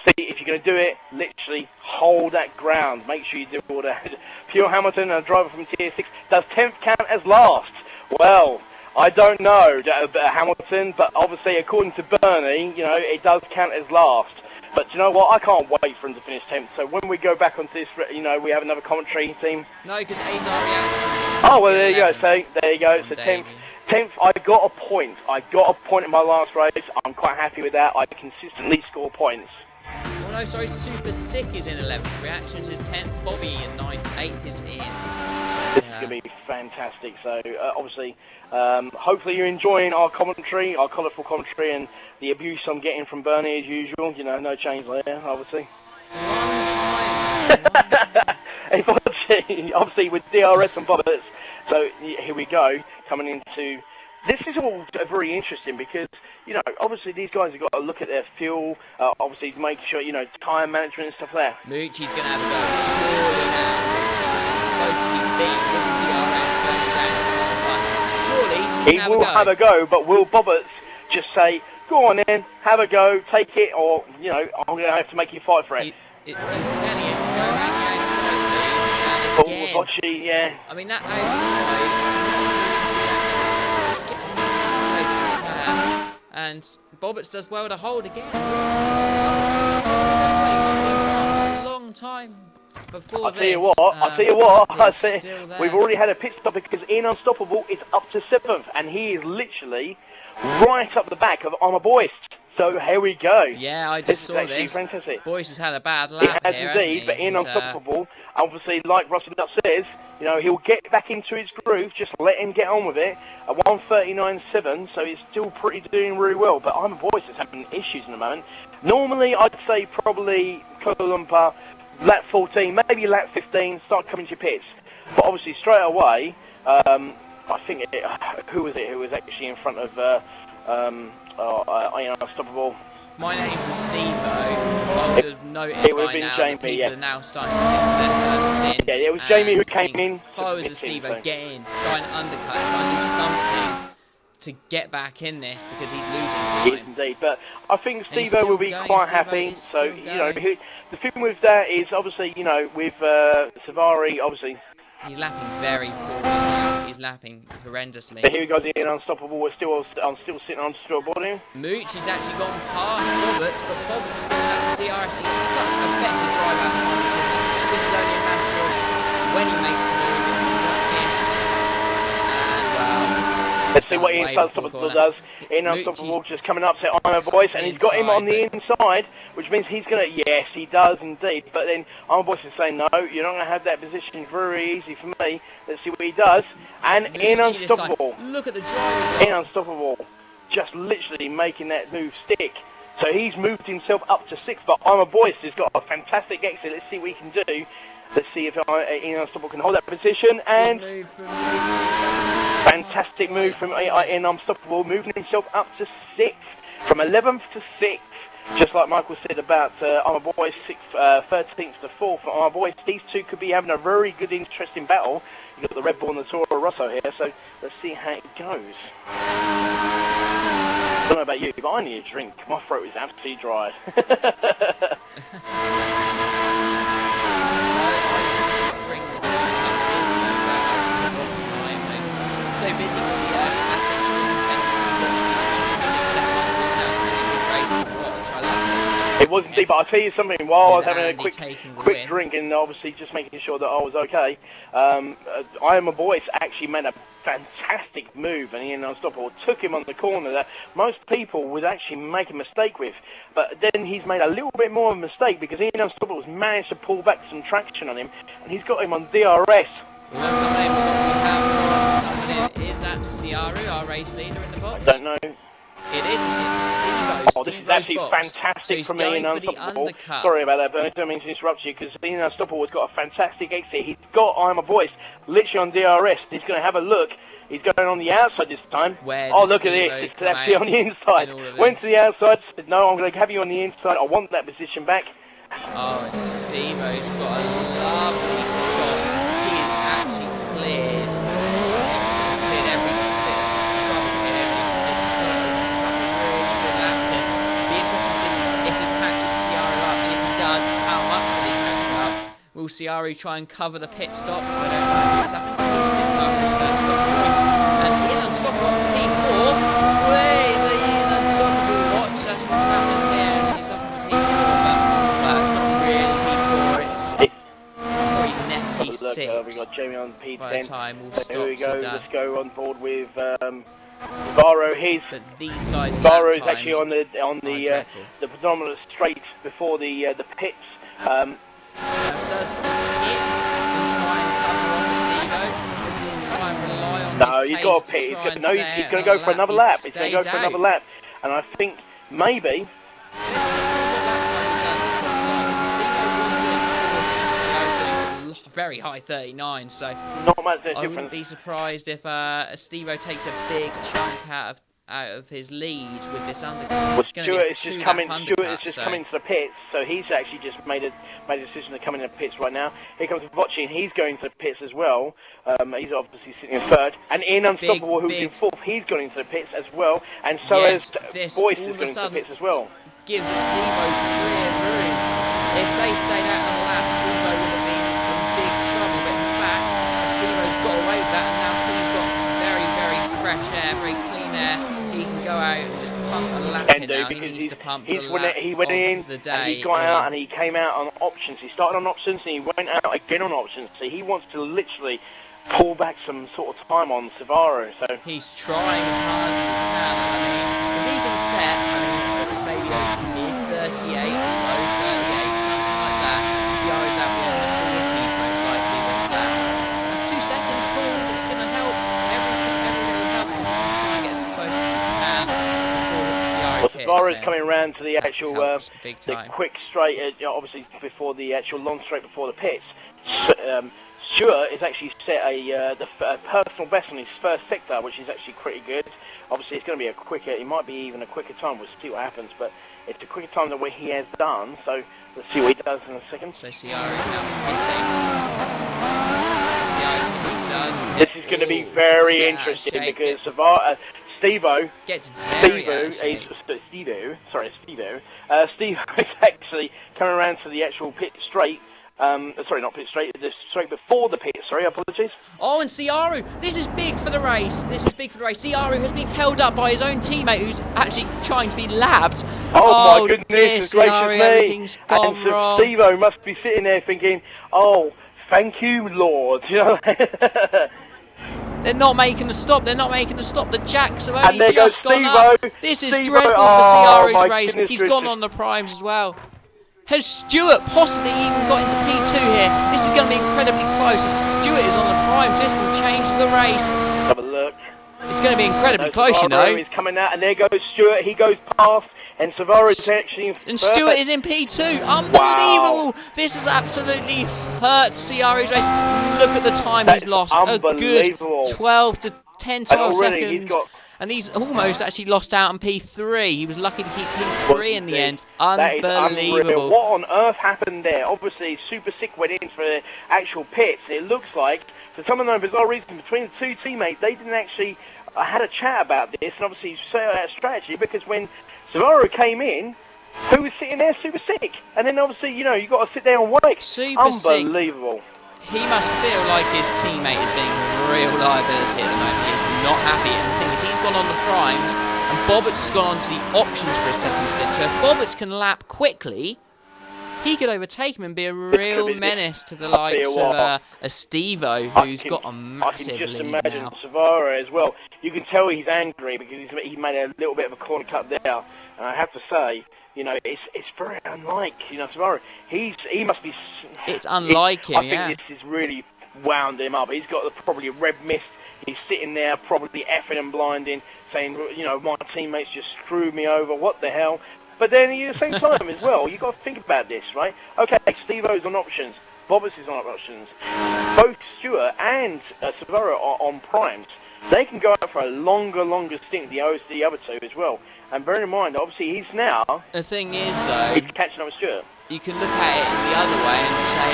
See, if you're going to do it, literally hold that ground. Make sure you do all that. Pure Hamilton, a driver from Tier 6. Does 10th count as last? Well, I don't know, Hamilton, but obviously, according to Bernie, you know, it does count as last. But you know what? I can't wait for him to finish 10th. So when we go back onto this, you know, we have another commentary team. No, because 8's our reaction. Oh, well, there you go. So there you go. So 10th, I got a point. I got a point in my last race. I'm quite happy with that. I consistently score points. Oh no, sorry, Super Sick is in 11th. Reactions is 10th. Bobby in 9th. 8th is Ian. This is going to be fantastic. So obviously, hopefully you're enjoying our commentary, our colourful commentary, and the abuse I'm getting from Bernie as usual. You know, no change there, obviously. Obviously with DRS and Bobbers. So here we go, coming into... This is all very interesting because, you know, obviously these guys have got to look at their fuel, obviously make sure, you know, tyre management and stuff there. Moochie's going to have a go. Surely now, Moochie's as close as he's been with the DRS going down to 12. Surely he will have a go, but will Bobbers just say, go on in, have a go, take it, or, you know, I'm going to have to make you fight for it. He's telling him, go around the outside, please, and again. Yeah. I mean, that outside... And Bobbers does well to hold again. A long time before I'll tell you what, we've already had a pit stop because Ian Unstoppable is up to 7th, and he is literally right up the back of Armour Boyce. So here we go. Yeah, I just saw this. Fantastic. Boyce has had a bad lap here, indeed, but Ian Unstoppable, obviously, like Russell Dutt says, you know, he'll get back into his groove, just let him get on with it. A 1:39.7, so he's still doing really well. But Armour Boyce is having issues in the moment. Normally, I'd say probably Kuala Lumpur, lap 14, maybe lap 15, start coming to your pits. But obviously straight away, I think who was it? Who was actually in front of Unstoppable? My name's Steve. I would have noticed it would have by been now Jamie, that people yeah. are now starting to hit their first stints. Yeah, it was Jamie who came in. If I was a Steve, get in, try and undercut, try and do something to get back in this because he's losing time. He is indeed, but I think Steve will be quite happy. So, you know, the thing with that is obviously, you know, with Savari, obviously. He's lapping very poorly. He's lapping horrendously. But here we go, the Unstoppable. I'm still sitting on Stuart boarding. Mooch has actually gone past Roberts, but Roberts is going to have the DRS. He got such a better drive out of the corner. This is only a matter of when he makes the move. If he's not in. And let's see what Ian Unstoppable does. Ian Unstoppable just coming up to I'm a Voice, and he's got him on the inside, which means he's going to, yes, he does indeed. But then I'm a Voice is saying, no, you're not going to have that position very easy for me. Let's see what he does. And Ian Unstoppable. Look at the drive. Ian Unstoppable just literally making that move stick. So he's moved himself up to 6th, but I'm a Voice has got a fantastic exit. Let's see what he can do. Let's see if Ian Unstoppable can hold that position. And fantastic move from Ian Unstoppable, moving himself up to 6th, from 11th to 6th. Just like Michael said about I'm a Voice, 13th to 4th. I'm a Voice, these two could be having a very good, interesting battle. You've got the Red Bull and the Toro Rosso here, so let's see how it goes. I don't know about you, but I need a drink. My throat is absolutely dry. So busy with the assets It was indeed, but I'll tell you something, while I was having a quick drink and obviously just making sure that I was okay, I Am a Voice actually made a fantastic move, and Ian Unstoppable took him on the corner that most people would actually make a mistake with. But then he's made a little bit more of a mistake because Ian Unstoppable has managed to pull back some traction on him, and he's got him on DRS. We have someone in. Is that Ciaru, our race leader, in the box? I don't know. It isn't, it's a Steve-O. Oh, this is actually fantastic from Ian Unstoppable. Sorry about that, but I don't mean to interrupt you, because Ian Unstoppable has got a fantastic exit. He's got I'm a Voice literally on DRS. He's going to have a look. He's going on the outside this time. Oh, look at this. It's actually on the inside. Went to the outside, said, no, I'm going to have you on the inside. I want that position back. Oh, and Steve-O's got a lovely stop. He is actually cleared. Cleared everything. Will Ciaru try and cover the pit stop? I don't know. He's up into P6 after his first stop choice. And Ian Unstoppable up to P4. Way the Ian Unstoppable watch. That's what's happening here. He's up into P4, but it's not really P4. It's probably net P6. We've got Jamie on P10. By the time all stops here we go. are done. Let's go on board with Varro. But these guys. Varro is actually on the predominant straight before the pits. Does it hit and try and cover on the Steve-O? Or does he try and rely on no, he's got a pit. He's going to go for another lap. He's going to go for another lap. And I think maybe... Let's just see what lap time he does across the line. Steve-O was doing 40, so he's a very high 39, so... Not much difference. I wouldn't be surprised if Steve-O takes a big chunk out of his lead with this undercut. Well, Stuart is just coming to the pits, so he's actually just made a decision to come in the pits right now. Here comes Vocci, and he's going to the pits as well. He's obviously sitting in third. And Ian Unstoppable, who's in fourth, he's going into the pits as well. And so has Voice is going to the pits as well. Gives Steve-O clear room. If they stayed out on the lap, Steve-O would have been in big trouble. But in fact, Steve-O's got away with that, and now he's got very, very fresh air, very clean air. He can go out and just pump a lap in now. He needs to pump the lap he went in, the day. And he got out and he came out on options. He started on options and he went out again on options. So he wants to literally pull back some sort of time on Savaro. So he's trying as hard as he can. I mean, if he can set, maybe a mid-38, low 38, something like that. Ciaru's out in the 40s most likely this lap. That's 2 seconds forward. It's going to help. Everything helps him. Try and get as close as he can before Ciaru hits. Savaro Savara's coming around to the actual big the time. quick straight, obviously before the actual long straight before the pits. Stewart has actually set a personal best on his first sector, which is actually pretty good. Obviously, it's going to be a quicker. It might be even a quicker time. We'll see what happens, but it's a quicker time than what he has done. So let's see what he does in a second. So Ciara is now pitting. This is going to be very interesting because Steve-O is actually coming around to the actual pit straight. Sorry, not pit straight, the straight before the pit, sorry, apologies. Oh, and Ciara, this is big for the race. This is big for the race. Ciara has been held up by his own teammate who's actually trying to be labbed. Oh my goodness, Ciara, everything's gone and wrong. Steve-O must be sitting there thinking, oh, thank you, Lord. You know? They're not making a stop. They're not making a stop. The jacks have only and just gone up. This is dreadful for Ciara's race. He's gone on the primes as well. Has Stewart possibly even got into P2 here? This is going to be incredibly close. As Stewart is on the primes, this will change the race. Have a look. It's going to be incredibly close, you know. He's coming out, and there goes Stewart. He goes past, and Savara is actually in and Stewart is in P2. Unbelievable. Wow. This has absolutely hurt Ciara's race. Look at the time he's lost. A good 12 to 10, 12 seconds. And he's almost actually lost out on P3. He was lucky to keep P3 in the end. Unbelievable. What on earth happened there? Obviously, Super Sick went in for the actual pits. It looks like, for some unknown bizarre reason, between the two teammates, they didn't actually had a chat about this, and obviously set out a strategy, because when Savara came in, who was sitting there? Super Sick. And then obviously, you know, you got to sit there and wait. Unbelievable. He must feel like his teammate is being a real liability at the moment. He's not happy, and the thing is, he's gone on the primes, and Bobbitt's gone on to the options for a second stint. So if Bobbitt can lap quickly, he could overtake him and be a real menace to the likes of a Steve-O, who's got a massive lead now. I can just imagine Savara as well. You can tell he's angry because he made a little bit of a corner cut there. And I have to say, you know, it's very unlike, you know, Savara. He must be. It's unlike him. I think this has really wound him up. He's got probably a red mist. He's sitting there, probably effing and blinding, saying, you know, my teammates just screwed me over. What the hell? But then at the same time as well, you've got to think about this, right? Okay, Steve-O's on options. Bobbitt is on options. Both Stewart and Savara are on primes. They can go out for a longer stint, the other two as well. And bear in mind, obviously, he's now... The thing is, though... He's catching up with Stewart. You can look at it the other way and say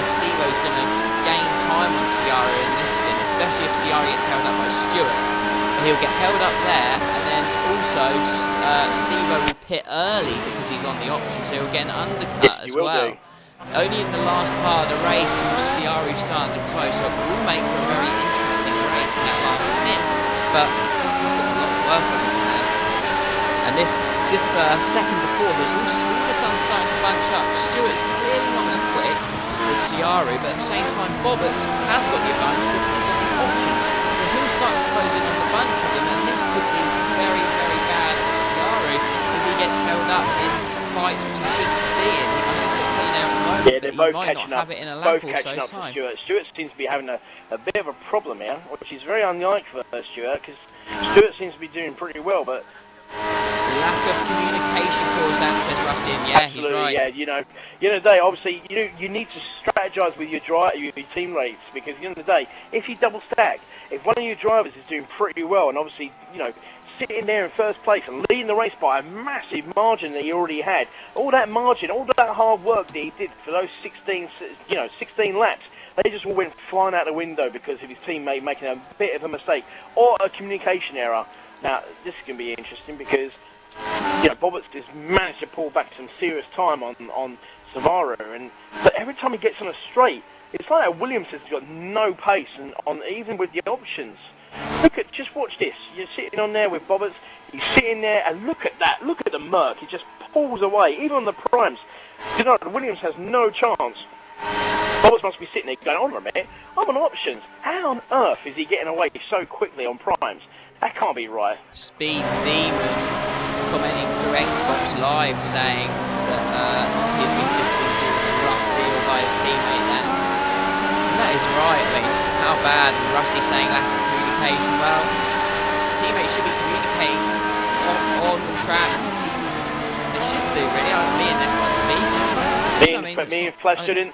Steve-O's going to gain time on Ciara in this stint, especially if Ciara gets held up by Stewart. He'll get held up there, and then also Steve-O will pit early because he's on the option, so he'll get an undercut as well. Only in the last part of the race will Ciara start to close, so it will make for a very interesting race in that last stint. But he's got a lot of work on his hands. And this second to fourth is all of a sudden starting to bunch up. Stewart's clearly not as quick as Ciara, but at the same time Bobbitt has got the advantage because he's on the options. So he'll start to close in on the bunch of them, and this could be very, very bad for Ciara if he gets held up in fights which he shouldn't be in. I know he's got clean out at the moment, yeah, they're but both he might not have it in a lap or so's time. Stewart seems to be having a bit of a problem here, which is very unlike for Stewart, because Stewart seems to be doing pretty well, but... Lack of communication caused that, says Rusty, and yeah, absolutely, he's right. Yeah, you know, they obviously you need to strategize with your teammates, because at the end of the day, if you double stack, if one of your drivers is doing pretty well and obviously, you know, sitting there in first place and leading the race by a massive margin that he already had, all that margin, all that hard work that he did for those 16 laps, they just all went flying out the window because of his teammate making a bit of a mistake or a communication error. Now, this is going to be interesting because, you know, Bobbitt has managed to pull back some serious time on Savara, but every time he gets on a straight, it's like that Williams has got no pace, and even with the options. Just watch this. You're sitting on there with Bobbitt. He's sitting there, and look at that. Look at the Merc. He just pulls away, even on the primes. You know, Williams has no chance. Bobbitt must be sitting there going, hold on a minute, I'm on options. How on earth is he getting away so quickly on primes? That can't be right. Speed Demon commenting through Xbox Live saying that he's been just been given a rough deal by his teammate there. And that is right. I mean, how bad? And Rusty saying lack of communication. Well, teammates should be communicating on the track. can do, really. Me and F1 speak. Me and Flash didn't.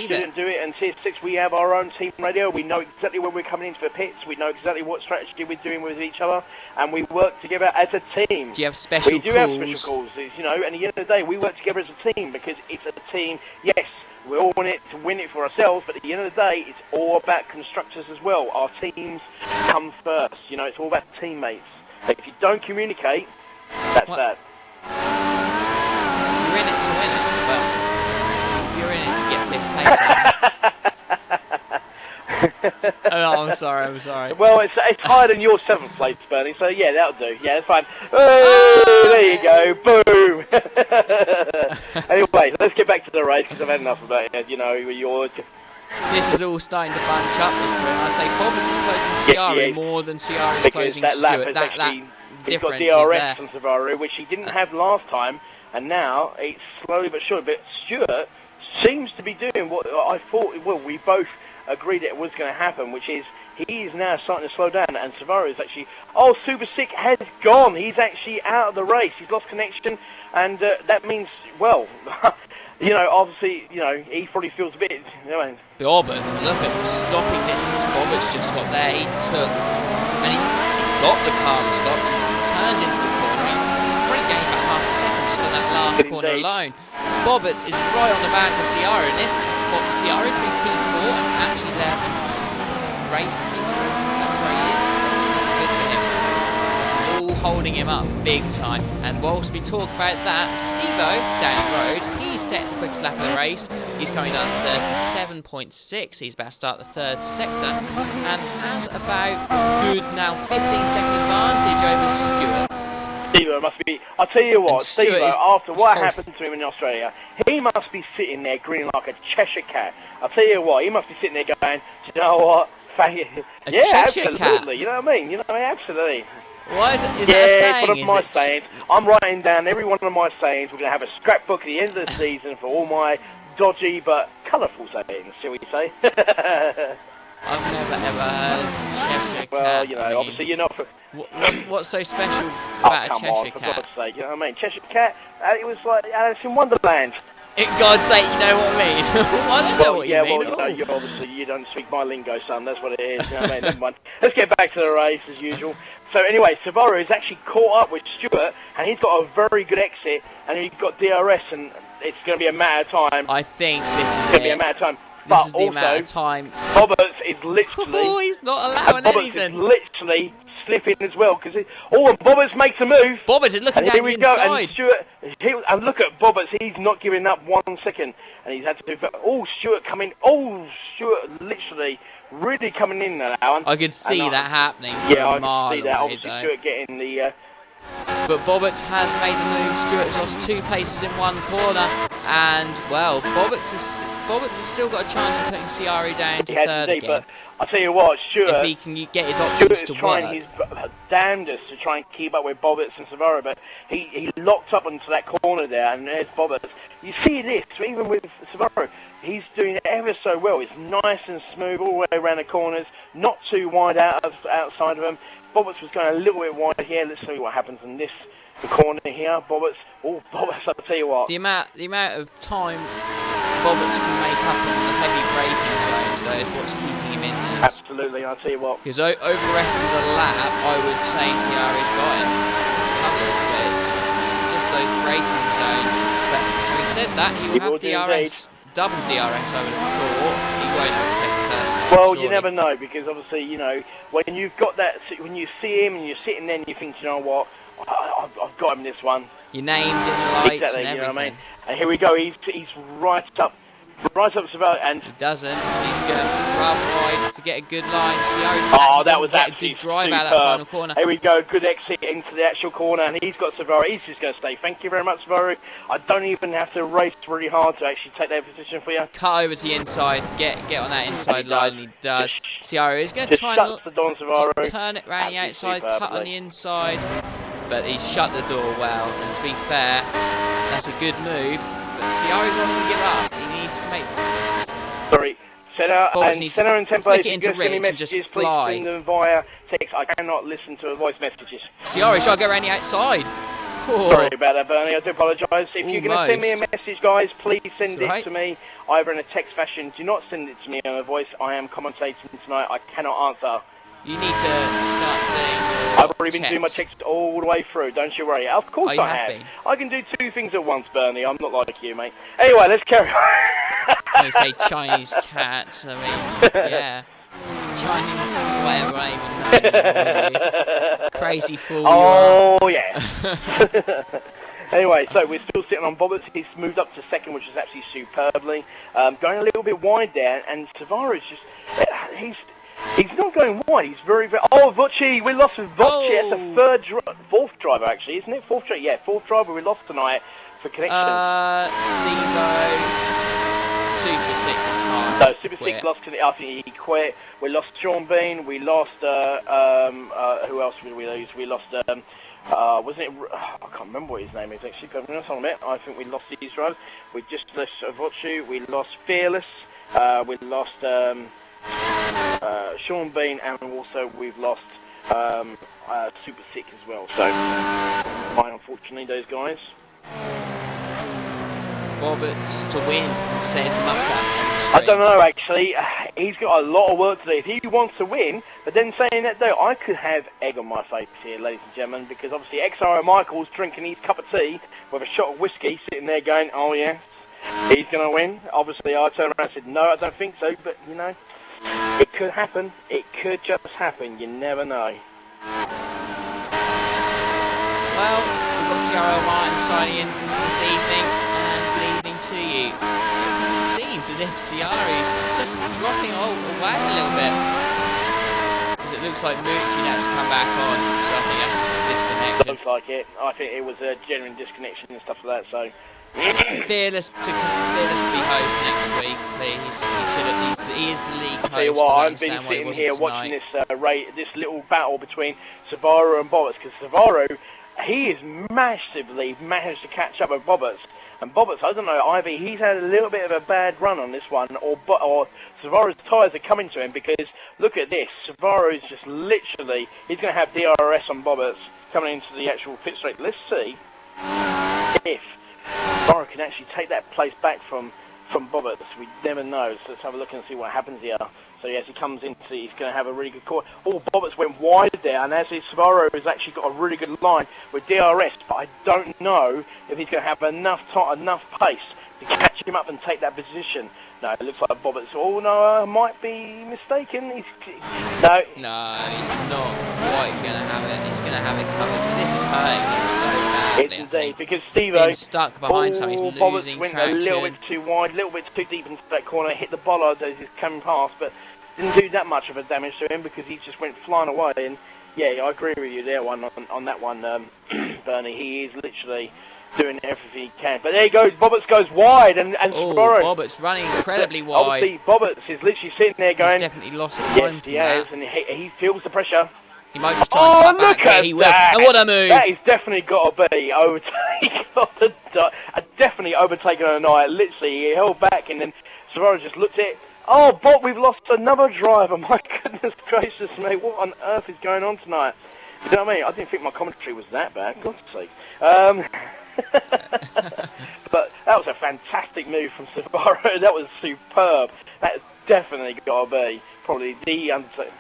Didn't do it, and Tier 6 we have our own team radio. We know exactly when we're coming into the pits. We know exactly what strategy we're doing with each other, and we work together as a team. Do you have special calls? We do have special calls, you know, and at the end of the day, we work together as a team because it's a team. Yes, we're all in it to win it for ourselves, but at the end of the day, it's all about constructors as well. Our teams come first. You know, it's all about teammates. If you don't communicate, that's that. You're in it to win it, but you're in it to get fifth place. Oh, I'm sorry. Well, it's higher than your 7th place, Bernie, so yeah, that'll do. Yeah, that's fine. Oh, there you go. Boom. Anyway, let's get back to the race, because I've had enough about it. You know, this is all starting to bunch up this time. I'd say Bobbitt is closing Ciara more than Ciara is closing Stewart. That difference he's got DRS is there. on Subaru, which he didn't have last time, and now it's slowly but surely. But Stewart seems to be doing what I thought. Well, we both agreed it was going to happen, which is he is now starting to slow down, and Subaru is actually. Oh, Super Sick has gone. He's actually out of the race. He's lost connection, and that means, well, you know, obviously, you know, he probably feels a bit. You know, Bobbert, look at stopping distance. Bobbert's just got there. He took, and he got the car to stop and turned into the corner. He probably gained about half a second just on that last corner alone. Bobbert is right on the back of Ciara, and if Ciara to be P4 and actually left race P2, that's where he is. That's good for him. This is all holding him up big time. And whilst we talk about that, Steve-O down the road, he's set the quickest lap of the race. He's coming down to 37.6. He's about to start the 3rd sector and has about a good now 15-second advantage over Stewart. Steve-O must be. I'll tell you what, Steve-O, after what happened to him in Australia, he must be sitting there grinning like a Cheshire cat. I'll tell you what, he must be sitting there going, do you know what? Yeah, absolutely. Cat. You know what I mean? You know what I mean? Absolutely. Why is it? Is that a saying? One of my sayings. I'm writing down every one of my sayings. We're going to have a scrapbook at the end of the season for all my dodgy but colourful sayings, shall we say? I've never ever heard Cheshire Cat. Well, you know, obviously you're not. What's so special about a Cheshire Cat? For God's sake, you know what I mean? Cheshire Cat, it was like Alice in Wonderland. In God's sake, you know what I mean? I don't know what you mean. Well, you know, obviously you don't speak my lingo, son. That's what it is. You know what I mean? Never mind. Let's get back to the race as usual. So anyway, Subaru has actually caught up with Stewart, and he's got a very good exit, and he's got DRS, and it's going to be a matter of time. I think this is going to be a matter of time. This is the amount of time. Bobberts is literally. Oh, he's not allowing anything. Bobberts is literally slipping as well because Bobberts makes a move. Bobberts is looking down the inside. And Stewart, and look at Bobberts. He's not giving up 1 second, and he's had to do. Stewart coming. Stewart literally really coming in there now. I could see that happening. Yeah, I could see that. Obviously, Stewart getting the. But Bobberts has made the move. Stewart has lost 2 places in 1 corner, and well, Bobberts has still got a chance of putting Ciara down to 3rd again. But I'll tell you what, Stewart, if he can get his options to work. Trying his damnedest to try and keep up with Bobberts and Subaru, but he locked up into that corner there, and there's Bobberts. You see this, even with Subaru, he's doing it ever so well. It's nice and smooth all the way around the corners, not too wide outside of them. Bobberts was going a little bit wide here. Let's see what happens in this corner here. Bobberts, I'll tell you what. The amount of time Bobberts can make up in the heavy braking zones, though, is what's keeping him in this. Absolutely, I'll tell you what. Because over the rest of the lap, I would say Ciara's got him covered, but it's just those braking zones. But having said that, he will have DRS, double DRS, I would have thought. He won't overtake the first time. Well, surely. You never know, because obviously, you know, when you've got that, when you see him and you're sitting there and you think, you know what, I've got him this one. Your name's in the lights exactly, and everything. You know what I mean? And here we go. He's right up Subaru, and he doesn't. He's going to run wide to get a good line. Ciara that was get a good drive superb. out of that final corner. Here we go. Good exit into the actual corner, and he's got Subaru. He's just going to stay. Thank you very much, Subaru. I don't even have to race really hard to actually take that position for you. Cut over to the inside. Get on that inside line. He does. Ciara is going to try and just turn it round the outside, cut on the inside. But he's shut the door well, and to be fair, that's a good move. But Ciara's not going to give up. He needs to make. Sorry, Senna and Tempo. Flick it into Rich and just fly. Please send them via text. I cannot listen to voice messages. Ciara's trying to go around the outside. Sorry about that, Bernie. I do apologise. If you're going to send me a message, guys, please send it to me either in a text fashion. Do not send it to me on a voice. I am commentating tonight. I cannot answer. You need to start doing I've already been doing my checks all the way through. Don't you worry. Of course I have. I can do two things at once, Bernie. I'm not like you, mate. Anyway, let's carry on. I say Chinese cats. I mean, yeah. Chinese, whatever, I even know. Crazy fool. Oh, yeah. Anyway, so we're still sitting on Bobbert. He's moved up to second, which is absolutely superbly. Going a little bit wide there, and Savara's just... He's not going wide. He's very, very... Oh, Vucci! We lost with Vucci. That's a fourth driver, actually, isn't it? Fourth driver. Yeah, fourth driver we lost tonight for connection. Steve-O... Super Sick time. No, Super Sick lost to the... I think he quit. We lost Sean Bean. We lost... who else did we lose? We lost... wasn't it... I can't remember what his name is, actually. I think we lost these drivers. We just lost Vucci. We lost Fearless. We lost... Sean Bean, and also we've lost Super Sick as well. So, fine, unfortunately, those guys. Roberts to win, says Mucker. I don't know, actually. He's got a lot of work to do. If he wants to win, but then saying that, though, I could have egg on my face here, ladies and gentlemen, because obviously XRL Michael's drinking his cup of tea with a shot of whiskey, sitting there going, oh, yeah, he's going to win. Obviously, I turned around and said, no, I don't think so, but, you know. It could happen. It could just happen. You never know. Well, we've got XRL Martin signing in this evening, and good evening to you. It seems as if Ciari's just dropping away a little bit. Because it looks like Moochie's actually come back on, so I think that's a disconnection. Looks like it. I think it was a genuine disconnection and stuff like that, so... Fearless to be host next week, please. He is the league host. Tell you what, I've been sitting here watching this little battle between Savaro and Bobbers, because Savaro, he is massively managed to catch up with Bobbers. And Bobbers, I don't know, either he's had a little bit of a bad run on this one, or Savaro's tyres are coming to him, because look at this, Savaro is just literally, he's going to have DRS on Bobbers coming into the actual pit straight. Let's see if Savaro can actually take that place back from Bobbert. We never know, so let's have a look and see what happens here. So yes, he comes in, he's going to have a really good corner. Oh, Bobbert's went wide there, and as Savaro has actually got a really good line with DRS, but I don't know if he's going to have enough pace to catch him up and take that position. No, it looks like Bobbert's... Oh, no, I might be mistaken. No, he's not quite going to have it. He's going to have it covered, but this is hurting him so badly. It's indeed, because Steve-O... stuck behind something, he's losing went traction. A little bit too wide, a little bit too deep into that corner, hit the bollard as he's coming past, but didn't do that much of a damage to him because he just went flying away. And yeah, I agree with you there on that one, Bernie. He is literally doing everything he can. But there he goes, Bobberts goes wide, and Sparrow. Bobberts running incredibly wide. Obviously, Bobberts is literally sitting there going... He's definitely lost time. Yes, he has, and he feels the pressure. He might just try and cut look back, at he will. that! And what a move! That is definitely got to be overtaken. Definitely overtaken on the night. Literally, he held back, and then Sparrow just looked at it. Oh, Bob, we've lost another driver. My goodness gracious me, what on earth is going on tonight? You know what I mean? I didn't think my commentary was that bad, God's sake. But that was a fantastic move from Savaro. That was superb. That's definitely got to be probably the undertaker.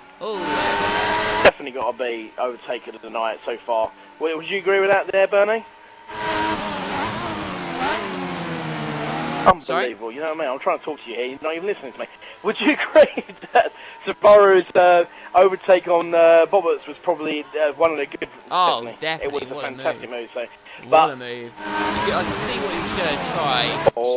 Definitely got to be overtaken of the night so far. Would you agree with that there, Bernie? Unbelievable, sorry? You know what I mean? I'm trying to talk to you here, you're not even listening to me. Would you agree that Savaro's overtake on Bobberts was probably one of the good... Oh, definitely. It was a fantastic move. So. What a move. I can see what he was going to try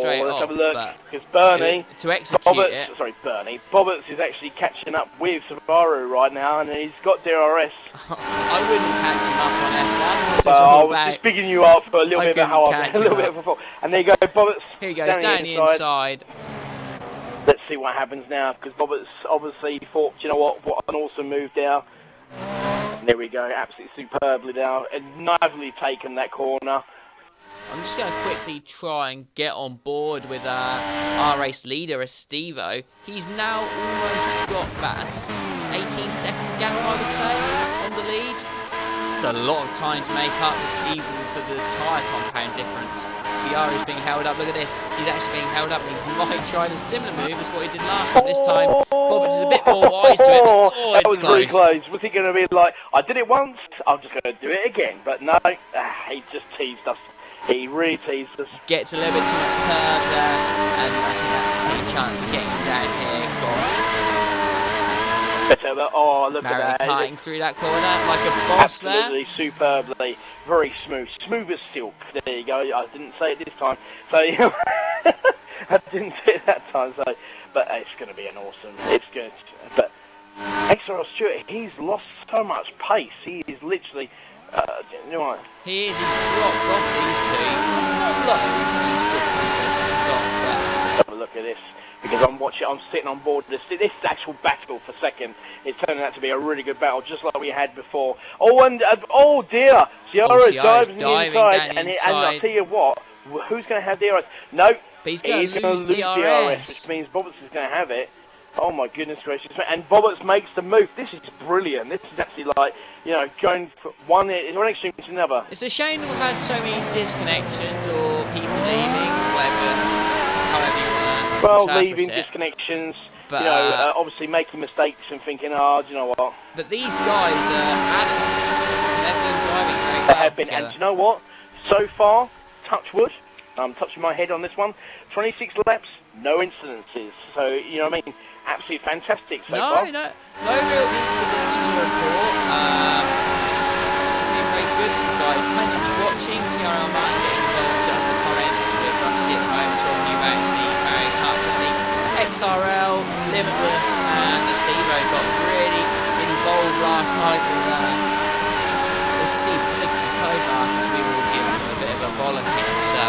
straight off. Let's have a look, because Bernie... To execute it... Sorry, Bernie. Bobberts is actually catching up with Savaro right now, and he's got DRS. I wouldn't catch him up on F1. I was just bigging you up for a little bit of a little bit of a fall. And there you go, Bobberts. Here he goes, down the inside. Let's see what happens now, because Bobberts obviously thought, you know what an awesome move there. And there we go, absolutely superbly now, and nicely taken that corner. I'm just going to quickly try and get on board with our race leader, Steve-O. He's now almost got that 18-second gap, I would say, on the lead. It's a lot of time to make up with even for the tyre compound difference. Ciara's being held up. Look at this. He's actually being held up, and he might try a similar move as what he did last time. This time, Bobbitt's is a bit more wise to it. But, that was very close. Was he going to be like, I did it once, I'm just going to do it again? But no, he just teased us. He really teased us. Gets a little bit too much curve there, and I think that's a chance of getting him down here. Better, but oh, look Mary at that. cutting through that corner like a boss. Absolutely, there. Superbly. Very smooth. Smooth as silk. There you go. I didn't say it this time. So, I didn't say it that time. So, but it's going to be an awesome. It's good. But XRL Stewart, he's lost so much pace. He is literally, you know what? He is. He's dropped off these two. Not a lot of it. He's still pretty close to the top. But have a look at this. Because I'm sitting on board this actual battle for second. It's turning out to be a really good battle, just like we had before. Oh, and oh dear, Ciara dives in the inside, and I tell you what, who's going to have DRS? No, but he's going to lose DRS, which means Bobbitt's is going to have it. Oh my goodness gracious! And Bobbitt's makes the move. This is brilliant. This is actually like, going from one extreme to another. It's a shame we've had so many disconnections or people leaving, whatever. However you well, leaving, disconnections, but, obviously making mistakes and thinking, do you know what? But these guys are adamant. They've been driving very well. They have been, and do you know what? So far, touch wood, I'm touching my head on this one, 26 laps, no incidences. So, you know what I mean? Absolutely fantastic so far. No real incidents to report. Been very good, guys. Plenty of watching. TRL Man getting involved in the comments with Rusty at the moment, talking about the Mary Kart technique. XRL, Limitless, and Steve-O got really involved last night with Steve Nicky Codemasters. We were giving him a bit of a bollocking, so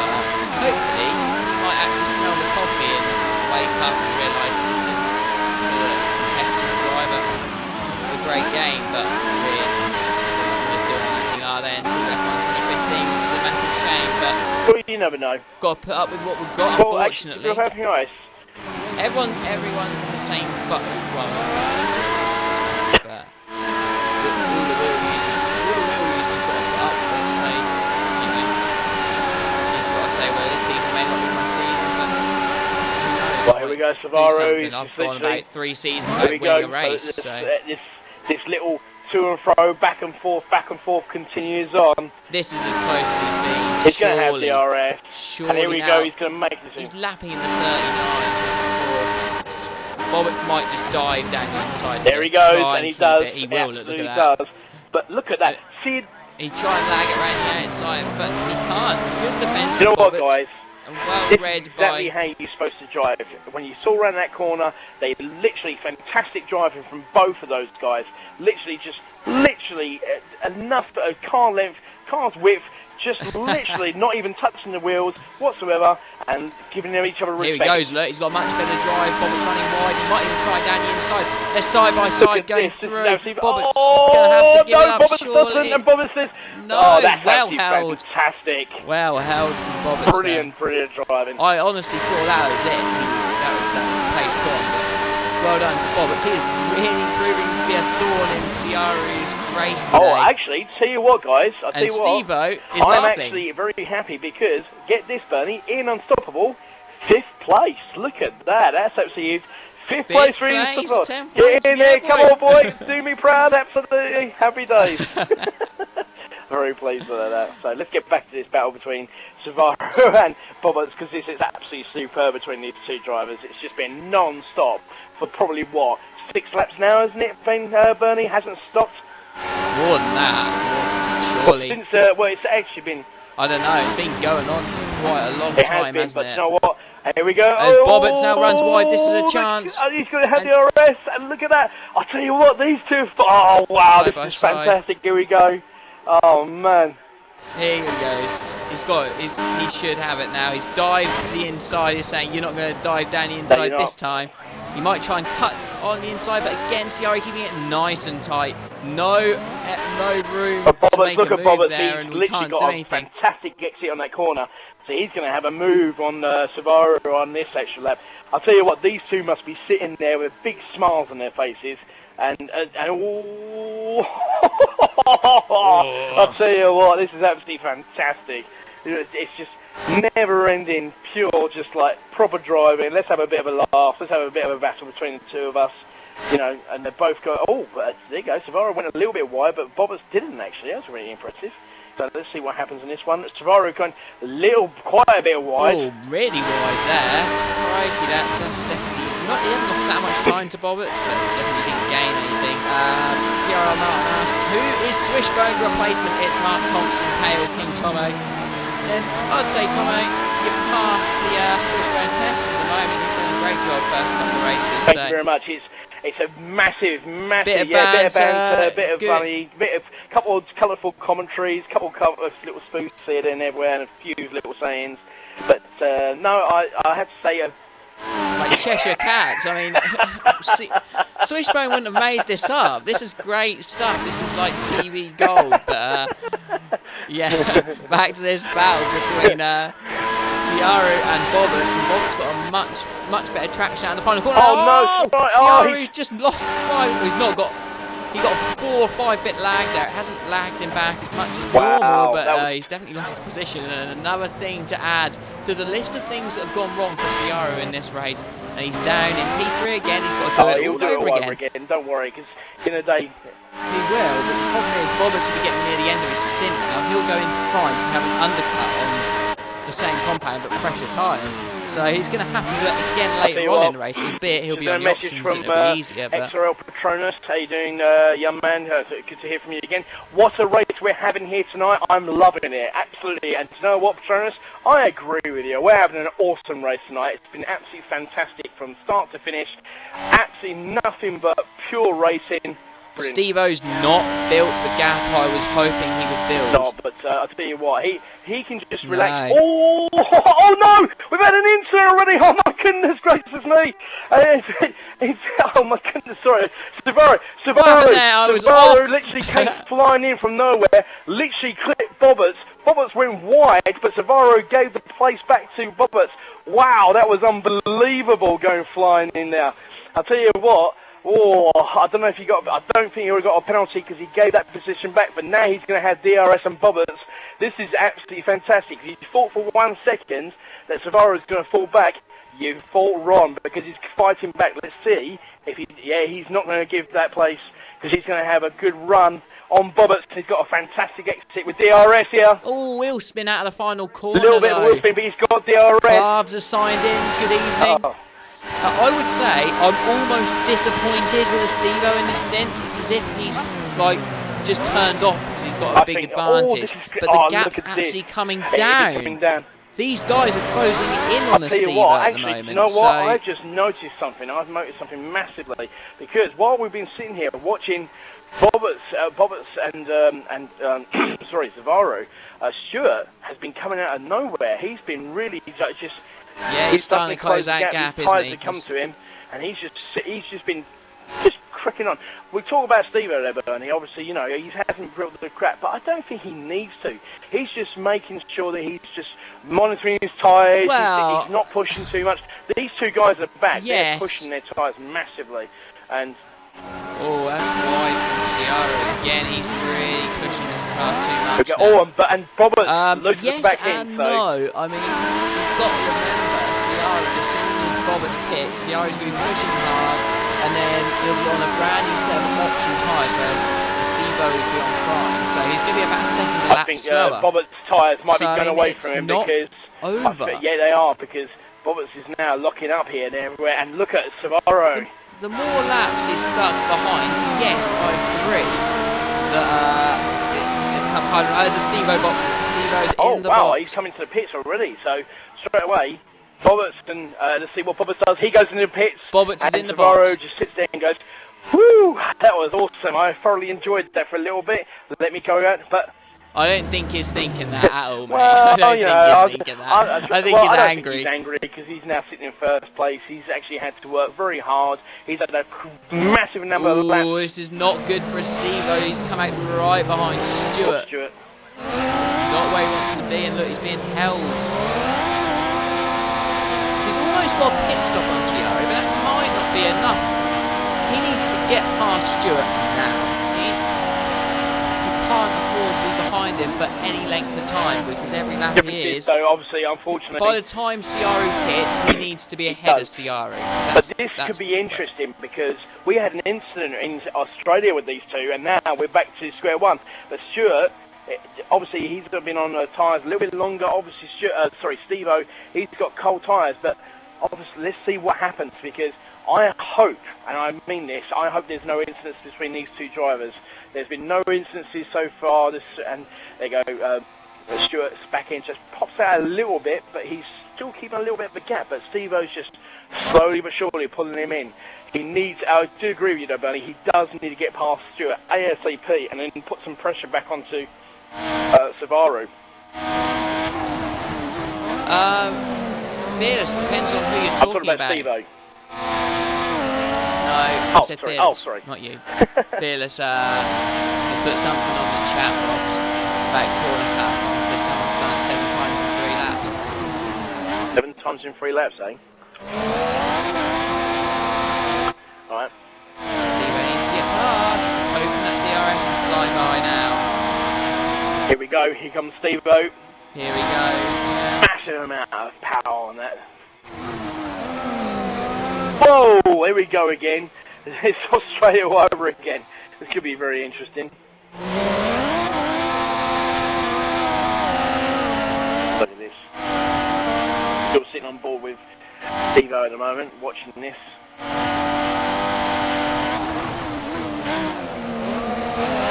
hopefully he might actually smell the coffee and wake up and realise this is a competitive driver. A great game, but really not going to do anything are they until F1 2015, which is a massive shame. But well, you never know. Got to put up with what we've got, well, unfortunately. Actually, Everyone's in the same boat. Well, but all the wheel users got to put up with it. So, just got to say, well, this season may not be my season, but who knows? Well, here we go, Savaru. I've gone about 3 seasons without winning a race. So this little to and fro, back and forth continues on. This is as close as he's been. He's going to have the RS. Surely and here we go, he's going to make this. He's lapping in the 39. Bobbitt might just dive down the inside. There he goes, and he does. He will, look at that. Does. But look at that. See, he tried and lag it around the outside, but he can't. Good defence. You know what, guys? And well this read is exactly how you're supposed to drive. When you saw around that corner, they literally fantastic driving from both of those guys. Literally enough car length, car's width, just literally not even touching the wheels whatsoever, and giving them each other respect. Here he goes, look, he's got a much better drive. Bobbitt's running wide. He might even try down the inside. They're side by side going through. Bobbitt's going to have to give it up, surely. And Bobbitt says, no, that's well held. Fantastic. Well held from Bobbitt. Brilliant driving. I honestly thought that was it. That was that pace gone. But well done to Bobbitt. He is really proving to be a thorn in Ciara's race today. Oh, actually, tell you what, guys. And Steve-O is I'm laughing. Actually very happy because, get this, Bernie, in Unstoppable, 5th place. Look at that. That's absolutely 5th place for Unstoppable. Get in there, come on, boy. Do me proud. Absolutely. Happy days. Very pleased with that. So let's get back to this battle between Savaru and Bobbitt, because this is absolutely superb between these two drivers. It's just been non-stop for probably, what, 6 laps now, hasn't it, Bernie? Hasn't stopped? More than that, surely. Since, well, it's actually been... I don't know, it's been going on quite a long time, hasn't it? You know what? Here we go. As Bobbitt now runs wide, this is a chance. He's going to have the RS, and look at that. I'll tell you what, these two... Oh, wow, this is fantastic. Here we go. Oh, man. Here he goes. He should have it now. He's dived to the inside. He's saying, you're not going to dive down the inside this time. He might try and cut on the inside, but again, Ciara keeping it nice and tight. No room to make a move there, and we can't do anything. Fantastic exit on that corner. So he's going to have a move on Savaru on this extra lap. I'll tell you what, these two must be sitting there with big smiles on their faces. And oh, I'll tell you what, this is absolutely fantastic. It's just never-ending, pure, just like proper driving. Let's have a bit of a laugh. Let's have a bit of a battle between the two of us. You know, and they both go, oh, but there you go. Savaro went a little bit wide, but Bobbers didn't actually. That was really impressive. So let's see what happens in this one. Savaro going quite a bit wide. Oh, really wide there. Crikey, that's definitely not. He hasn't lost that much time to Bobbitt, but definitely didn't gain anything. TRL Martin asked, who is Swishbone's replacement? It's Mark Thompson, Hale, King Tomo. Then I'd say Tomo, you've passed the Swishbone test at the moment. You've done a great job first couple of races. Thank you very much. It's a massive, bit of banter, bit of funny, couple of colourful commentaries, couple of little spoofs here and everywhere, and a few little sayings. But no, I have to say, like Cheshire Cats. I mean, Swishbone wouldn't have made this up. This is great stuff. This is like TV gold. But yeah, back to this battle between Ciaru and Bobbitt, and Bobbitt's got a much better traction out in the final corner. Oh no! Ciaru's just lost 5. He's not got. He got a 4 or 5 bit lag there. It hasn't lagged him back as much as normal, but he's definitely lost his position. And another thing to add to the list of things that have gone wrong for Ciaru in this race. And he's down in P3 again. He's got to do it all over again. Don't worry, because in a day he will. But the problem is, Bobbitt's will be getting near the end of his stint now. He'll go in primes and have an undercut on the same compound but pressure tyres, so he's going to have to do it again later on in the race, albeit he'll be on the options and it'll be easier. But XRL Patronus, how you doing, young man? Good to hear from you again. What a race we're having here tonight. I'm loving it, absolutely. And you know what, Patronus? I agree with you. We're having an awesome race tonight. It's been absolutely fantastic from start to finish. Absolutely nothing but pure racing. Steve-O's not built the gap I was hoping he would build. No, but I'll tell you what, he can just relax. Oh, oh no! We've had an insert already! Oh my goodness gracious me! Oh my goodness, sorry. Savaro literally came flying in from nowhere, literally clipped Bobbitt. Bobbitt went wide, but Savaro gave the place back to Bobbitt. Wow, that was unbelievable going flying in there. I'll tell you what. Oh, I don't know if he got. I don't think he would have got a penalty because he gave that position back. But now he's going to have DRS and Bobbitt. This is absolutely fantastic. If you thought for 1 second that Savaro is going to fall back, you thought wrong because he's fighting back. Let's see if he's not going to give that place because he's going to have a good run on Bobbitt. He's got a fantastic exit with DRS here. Oh, wheel spin out of the final corner. A little bit of wheel spin, but he's got DRS. Carbs are signed in. Good evening. Oh. I would say I'm almost disappointed with Steve-O in this stint. It's as if he's like just turned off because he's got a big advantage. But the gap's actually coming down. These guys are closing in on the Steve-O at the moment. You know what? I just noticed something. I've noticed something massively because while we've been sitting here watching Bobbitt and sorry, Savaro, Stewart has been coming out of nowhere. He's been really just. Yeah, he's starting to close that gap, isn't he? To come to him, and he's just been cracking on. We talk about Steve-O there, Bernie. Obviously, you know, he hasn't built the crap, but I don't think he needs to. He's just making sure that he's just monitoring his tyres. Well, he's not pushing too much. These two guys are back. Yes. They're pushing their tyres massively, and. Oh, that's wide from Ciaru again. He's really pushing this car too much. Oh, and Bobbitt looks yes back and in. No, I mean, you've got to remember, Ciaru, as soon as Bobbitt's pit, Ciaru's going to be pushing hard, and then he'll be on a brand new set of option tyres, whereas the Steve-O will be on prime. So he's going to be about a second a lap slower. Bobbitt's tyres might be going away from him because over. Yeah, they are, because Bobbitt is now locking up here and everywhere. And look at Savaro. The more laps he's stuck behind, yes, I agree that it's going to become harder. There's a Steve-O box. Steve-O's in the box. Oh, wow, he's coming to the pits already. So, straight away, Bobbitt, and let's see what Bobbitt does. He goes into the pits. Bobbitt's in the Savaro box. Just sits there and goes, whoo, that was awesome. I thoroughly enjoyed that for a little bit. Let me go out, but... I don't think he's thinking that at all, mate. Well, I don't think he's thinking that. I think he's angry. He's angry because he's now sitting in first place. He's actually had to work very hard. He's had a massive number of laps. Oh, this is not good for Steve-O. He's come out right behind Stewart. This is not where he wants to be, and look, he's being held. He's almost got a pit stop on Ciaru, but that might not be enough. He needs to get past Stewart now. behind him for any length of time, because every lap he is. So obviously, unfortunately, by the time Ciaru pits, he needs to be ahead of Ciaru. But this could be interesting because we had an incident in Australia with these two, and now we're back to square one. But Stuart, obviously, he's been on tyres a little bit longer. Obviously, Steve-O, he's got cold tyres. But obviously, let's see what happens, because I hope, and I mean this, I hope there's no incidents between these two drivers. There's been no instances so far. And there you go. Stuart's back end just pops out a little bit, but he's still keeping a little bit of a gap. But Steve-O's just slowly but surely pulling him in. He needs, I do agree with you though, Bernie, he does need to get past Stuart ASAP and then put some pressure back onto Subaru. Fearless, depends on who you're I'm talking talking about Steve-O. No, I said sorry. Fearless, sorry. not you. Fearless, he put something on the chat box about corner cut. He said someone's done it 7 times in 3 laps. 7 times in 3 laps, eh? Alright. Steve-O needs to get past. Hoping that DRS is fly by now. Here we go. Here comes Steve-O. Here he goes. Yeah. Massive amount of power on that. Whoa! Here we go again. It's Australia over again. This could be very interesting. Look at this. Still sitting on board with Steve-O at the moment, watching this.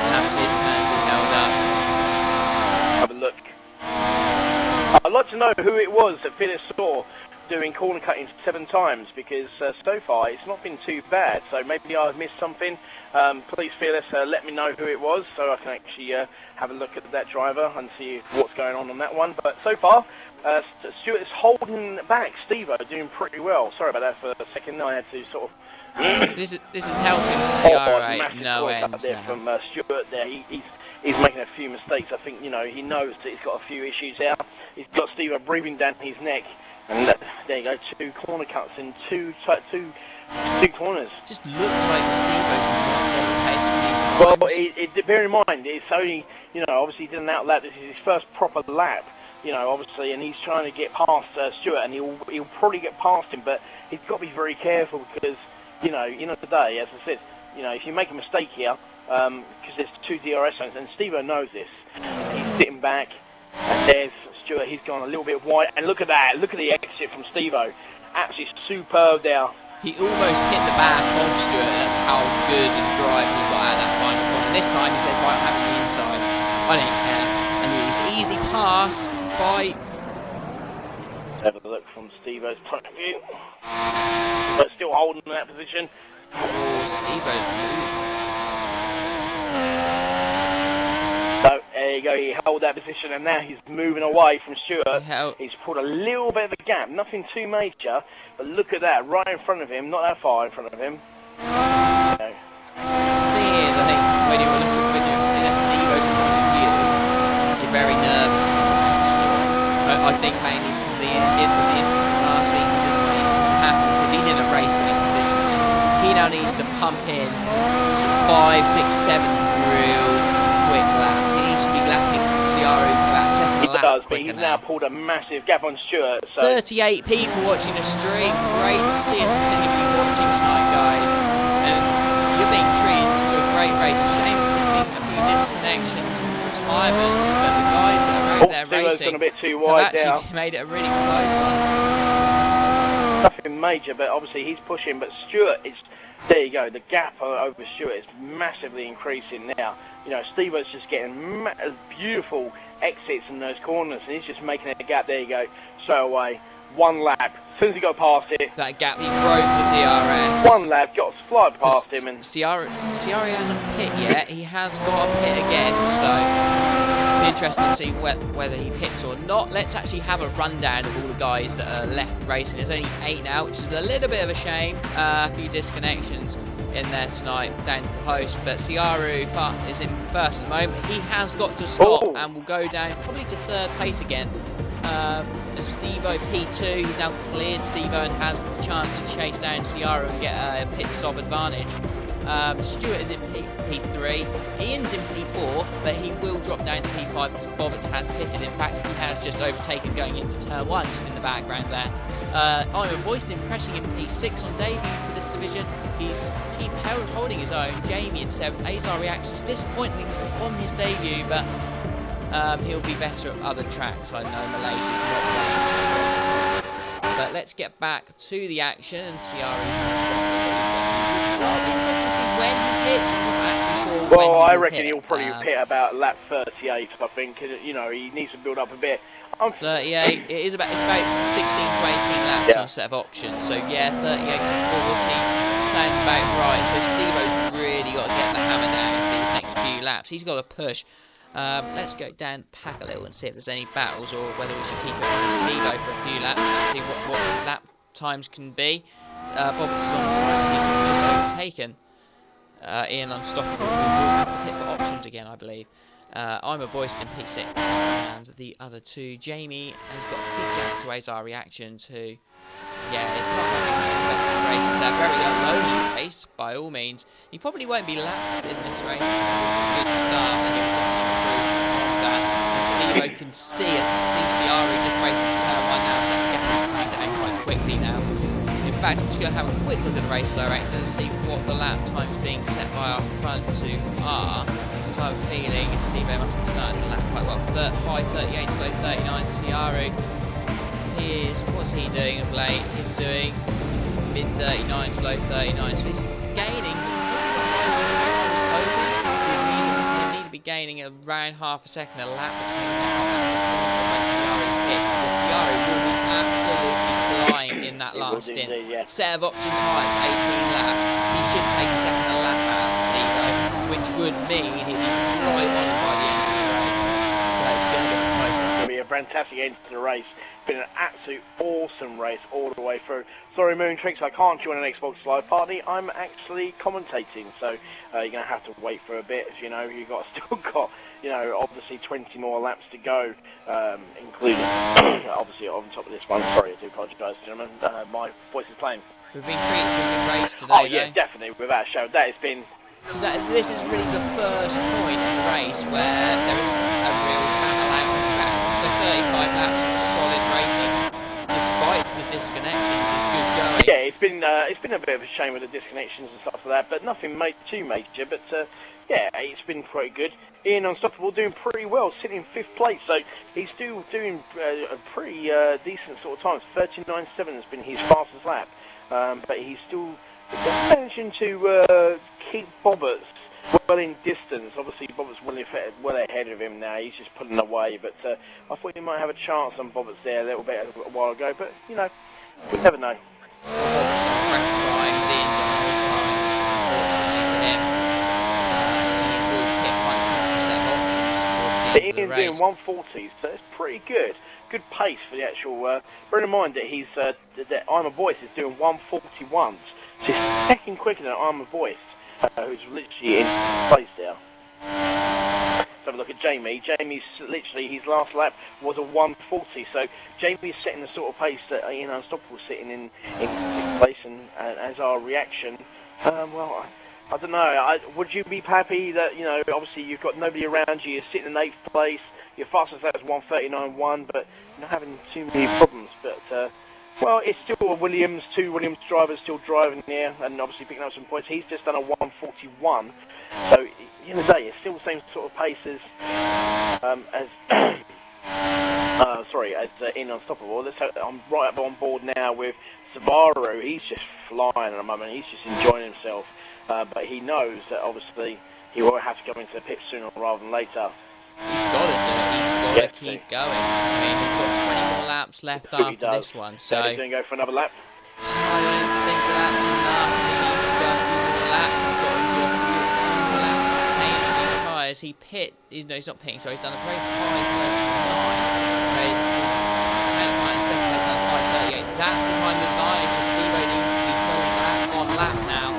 Perhaps his turn will be held up. Have a look. I'd like to know who it was that Phyllis saw doing corner cutting 7 times, because so far it's not been too bad. So maybe I've missed something. Please, Fearless, let me know who it was, so I can actually have a look at that driver and see what's going on that one. But so far, Stuart's holding back. Steve-O doing pretty well. Sorry about that for a second. I had to sort of. This is helping Ciaru no ends there from Stuart there. He's making a few mistakes. I think, you know, he knows that he's got a few issues out. He's got Steve-O breathing down his neck. And there you go, 2 corner cuts in two corners. Just looks like Steve-O's pace for these times. Well, bear in mind, it's only, you know, obviously he did an outlap. This is his first proper lap, you know, obviously, and he's trying to get past Stuart, and he'll probably get past him, but he's got to be very careful because, you know, today, as I said, you know, if you make a mistake here, because there's 2 DRS zones, and Steve-O knows this, he's sitting back, and there's Stuart, he's gone a little bit wide, and look at that, look at the exit from Steve-O, absolutely superb there. He almost hit the back of Stuart, that's how good and drive he got out of that final corner. And this time he said, right, I'm having the inside, I don't care, and he's easily passed by... Have a look from Steve-O's point of view, but still holding that position. Oh, Steve-O. So there you go, he held that position and now he's moving away from Stuart. He's put a little bit of a gap, nothing too major, but look at that, right in front of him, not that far in front of him. The thing is, I think, when you're looking in a Steve-O's point of view, you're very nervous about Stuart. I think mainly because the incident last week he doesn't want anything to happen because he's in a race-winning position. He now needs to pump in 5, 6, 7 real quick laps. He needs to be lapping Ciaru about 2nd lap does, but quicker he's now pulled a massive gap on Stuart. So. 38 people watching the stream. Great to see as many of you watching tonight, guys. And you're being treated to a great race. A shame there's been a few disconnections and retirements, but the guys that are out there racing gone a bit too have wide actually made it a really close one. Nothing major, but obviously he's pushing. But Stuart is. There you go, the gap over Stuart is massively increasing now. You know, Steve-O's just getting beautiful exits in those corners, and he's just making a gap. There you go, straight away. 1 lap. As soon as he got past it. That gap, he broke the DRS. 1 lap, got flied past him. And Ciaru hasn't pit yet. He has got a pit again, so it'll be interesting to see whether he pits or not. Let's actually have a rundown of all the guys that are left racing. There's only 8 now, which is a little bit of a shame. A few disconnections in there tonight down to the host, but Ciaru is in first at the moment. He has got to stop and will go down probably to 3rd place again. Steve-O P2, he's now cleared Steve-O and has the chance to chase down Ciaru and get a pit stop advantage. Stuart is in P3. Ian's in P4, but he will drop down to P5 because Bobbert has pitted. In fact, he has just overtaken going into turn 1, just in the background there. I'm a voice impressing in P6 on debut for this division. He's holding his own. Jamie in 7th. Azar Reactions disappointing on his debut, but he'll be better at other tracks. I know Malaysia's not playing strong. But let's get back to the action and see our interesting to see when he hits. I'm not actually sure when Well, he I will reckon hit. he'll probably hit about lap 38, I think. You know, he needs to build up a bit. 38. It's about 16 to 18 laps on a set of options. So yeah, 38 to 40 sounds about right. So Steve-O's really got to get the hammer down for these next few laps. He's got to push. Let's go down pack a little and see if there's any battles or whether we should keep it on Steve-O for a few laps to see what his lap times can be. Bobbitt's on the right. He's just overtaken Ian Unstoppable, who will have to hit for options again, I believe. I'm a voice in P6, and the other two, Jamie has got a big gap to Azar Reactions, who, yeah, is not having the best of races. They're very lonely race, by all means. He probably won't be last in this race. It's a good start, and he'll definitely improve on that. And Steve-O can see it. CCRE just breaking his turn 1 now, so he gets his time down quite quickly now. In fact, I'm just going to have a quick look at the race director to see what the lap times being set by our front two are. So I have a feeling Steve-O must be starting the lap quite well. High 38, slow 39. Ciaru is, what's he doing of late? He's doing mid 39s, low 39s. So he's gaining. I was hoping we need to be gaining around half a second a lap between now and Ciaru hits. Because Ciaru will be absolutely flying in that last stint. Yeah. Set of option tyres for 18 laps. He should take a second a lap out of Steve-O, which would mean he'd be right on by the end of the race. So it's going to get close. It's going to be a fantastic end to the race. Been an absolute awesome race all the way through. Sorry, Moon Tricks, I can't join an Xbox Live party. I'm actually commentating, so you're going to have to wait for a bit. As you know, you've still got, you know, obviously 20 more laps to go, including, obviously, on top of this one. Sorry, I do apologise, gentlemen. My voice is playing. We've been treated to a good race today, Oh, yeah, definitely, without a shadow. That has been... So this is really the first point in the race where there isn't a real battle out on track. So 35 laps of solid racing, despite the disconnections, is good going. Yeah, it's been a bit of a shame with the disconnections and stuff like that, but nothing too major. But yeah, it's been pretty good. Ian Unstoppable doing pretty well, sitting in 5th place, so he's still doing a pretty decent sort of times. 39.7 has been his fastest lap, but he's still managing to keep Bobberts well in distance. Obviously, Bobbert's well ahead of him now. He's just pulling away, but I thought he might have a chance on Bobbert's there a little bit a while ago, but you know, we never know. Fresh primes, Ian's on all primes, unfortunately for him. Ian will pick once more options towards the end of the race. Ian's doing 140, so it's pretty good. Good pace for the actual. Bear in mind that he's that I'm a Voice is doing 141s, so he's second quicker than I'm a Voice, who's literally in place there. Let's have a look at Jamie. Jamie's literally, his last lap was a 140, so Jamie's setting the sort of pace that Ian Unstoppable sitting in place, and as our reaction, well, I don't know. Would you be happy that, you know, obviously you've got nobody around you, you're sitting in 8th place, your fastest lap is 139.1, but you're not having too many problems, but well, it's still a Williams, 2 Williams drivers still driving there, and obviously picking up some points. He's just done a 141, so at the end of the day, it's still the same sort of pace as Ian Unstoppable. I'm right up on board now with Subaru. He's just flying at the moment. He's just enjoying himself, but he knows that obviously he will have to go into the pit sooner rather than later. He's got to do it. He's got to keep going. I mean, we've got 20 more laps left after this one, so he's going to go for another lap. I don't think that's enough. He needs to go a few more laps. He's got to do a few more laps of painting these tyres. He's not pitting, sorry, he's done a very high 39. Whereas he's in second place done 5:38. That's the kind of advantage that Steve-O needs to be pulling lap on lap now.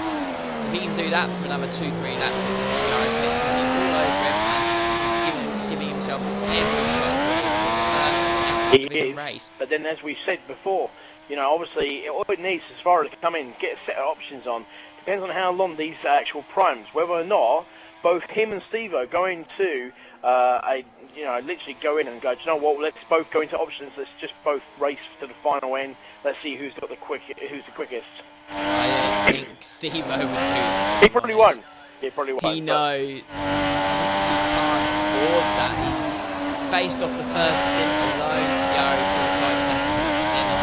If he can do that for another 2-3 laps, Ciaru pits will be all over him and giving himself every shot for his first division race. But then, as we said before, you know, obviously all it needs as far as to come in, get a set of options on. Depends on how long these actual primes, whether or not both him and Steve-O going to literally go in and go, do you know what, let's both go into options, let's just both race to the final end, let's see who's the quickest. I don't think Steve-O would do that. He probably won't. He probably won't. He knows he can't afford that. Based off the first stint alone, Sciarri 45 seconds on the stint,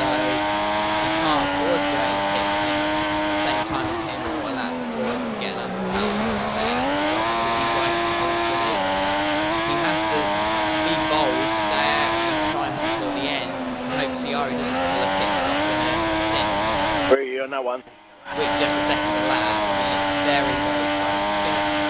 so he can't afford going pits in the same time as him or a lap before him and getting under power there to stop, because he won't hold the lead. He has to be bold, stay out of these times until the end, and hope Sciarri doesn't pull a pit stop in a stint. Really, on that one. With just a second to lap, I mean, it's very, very close.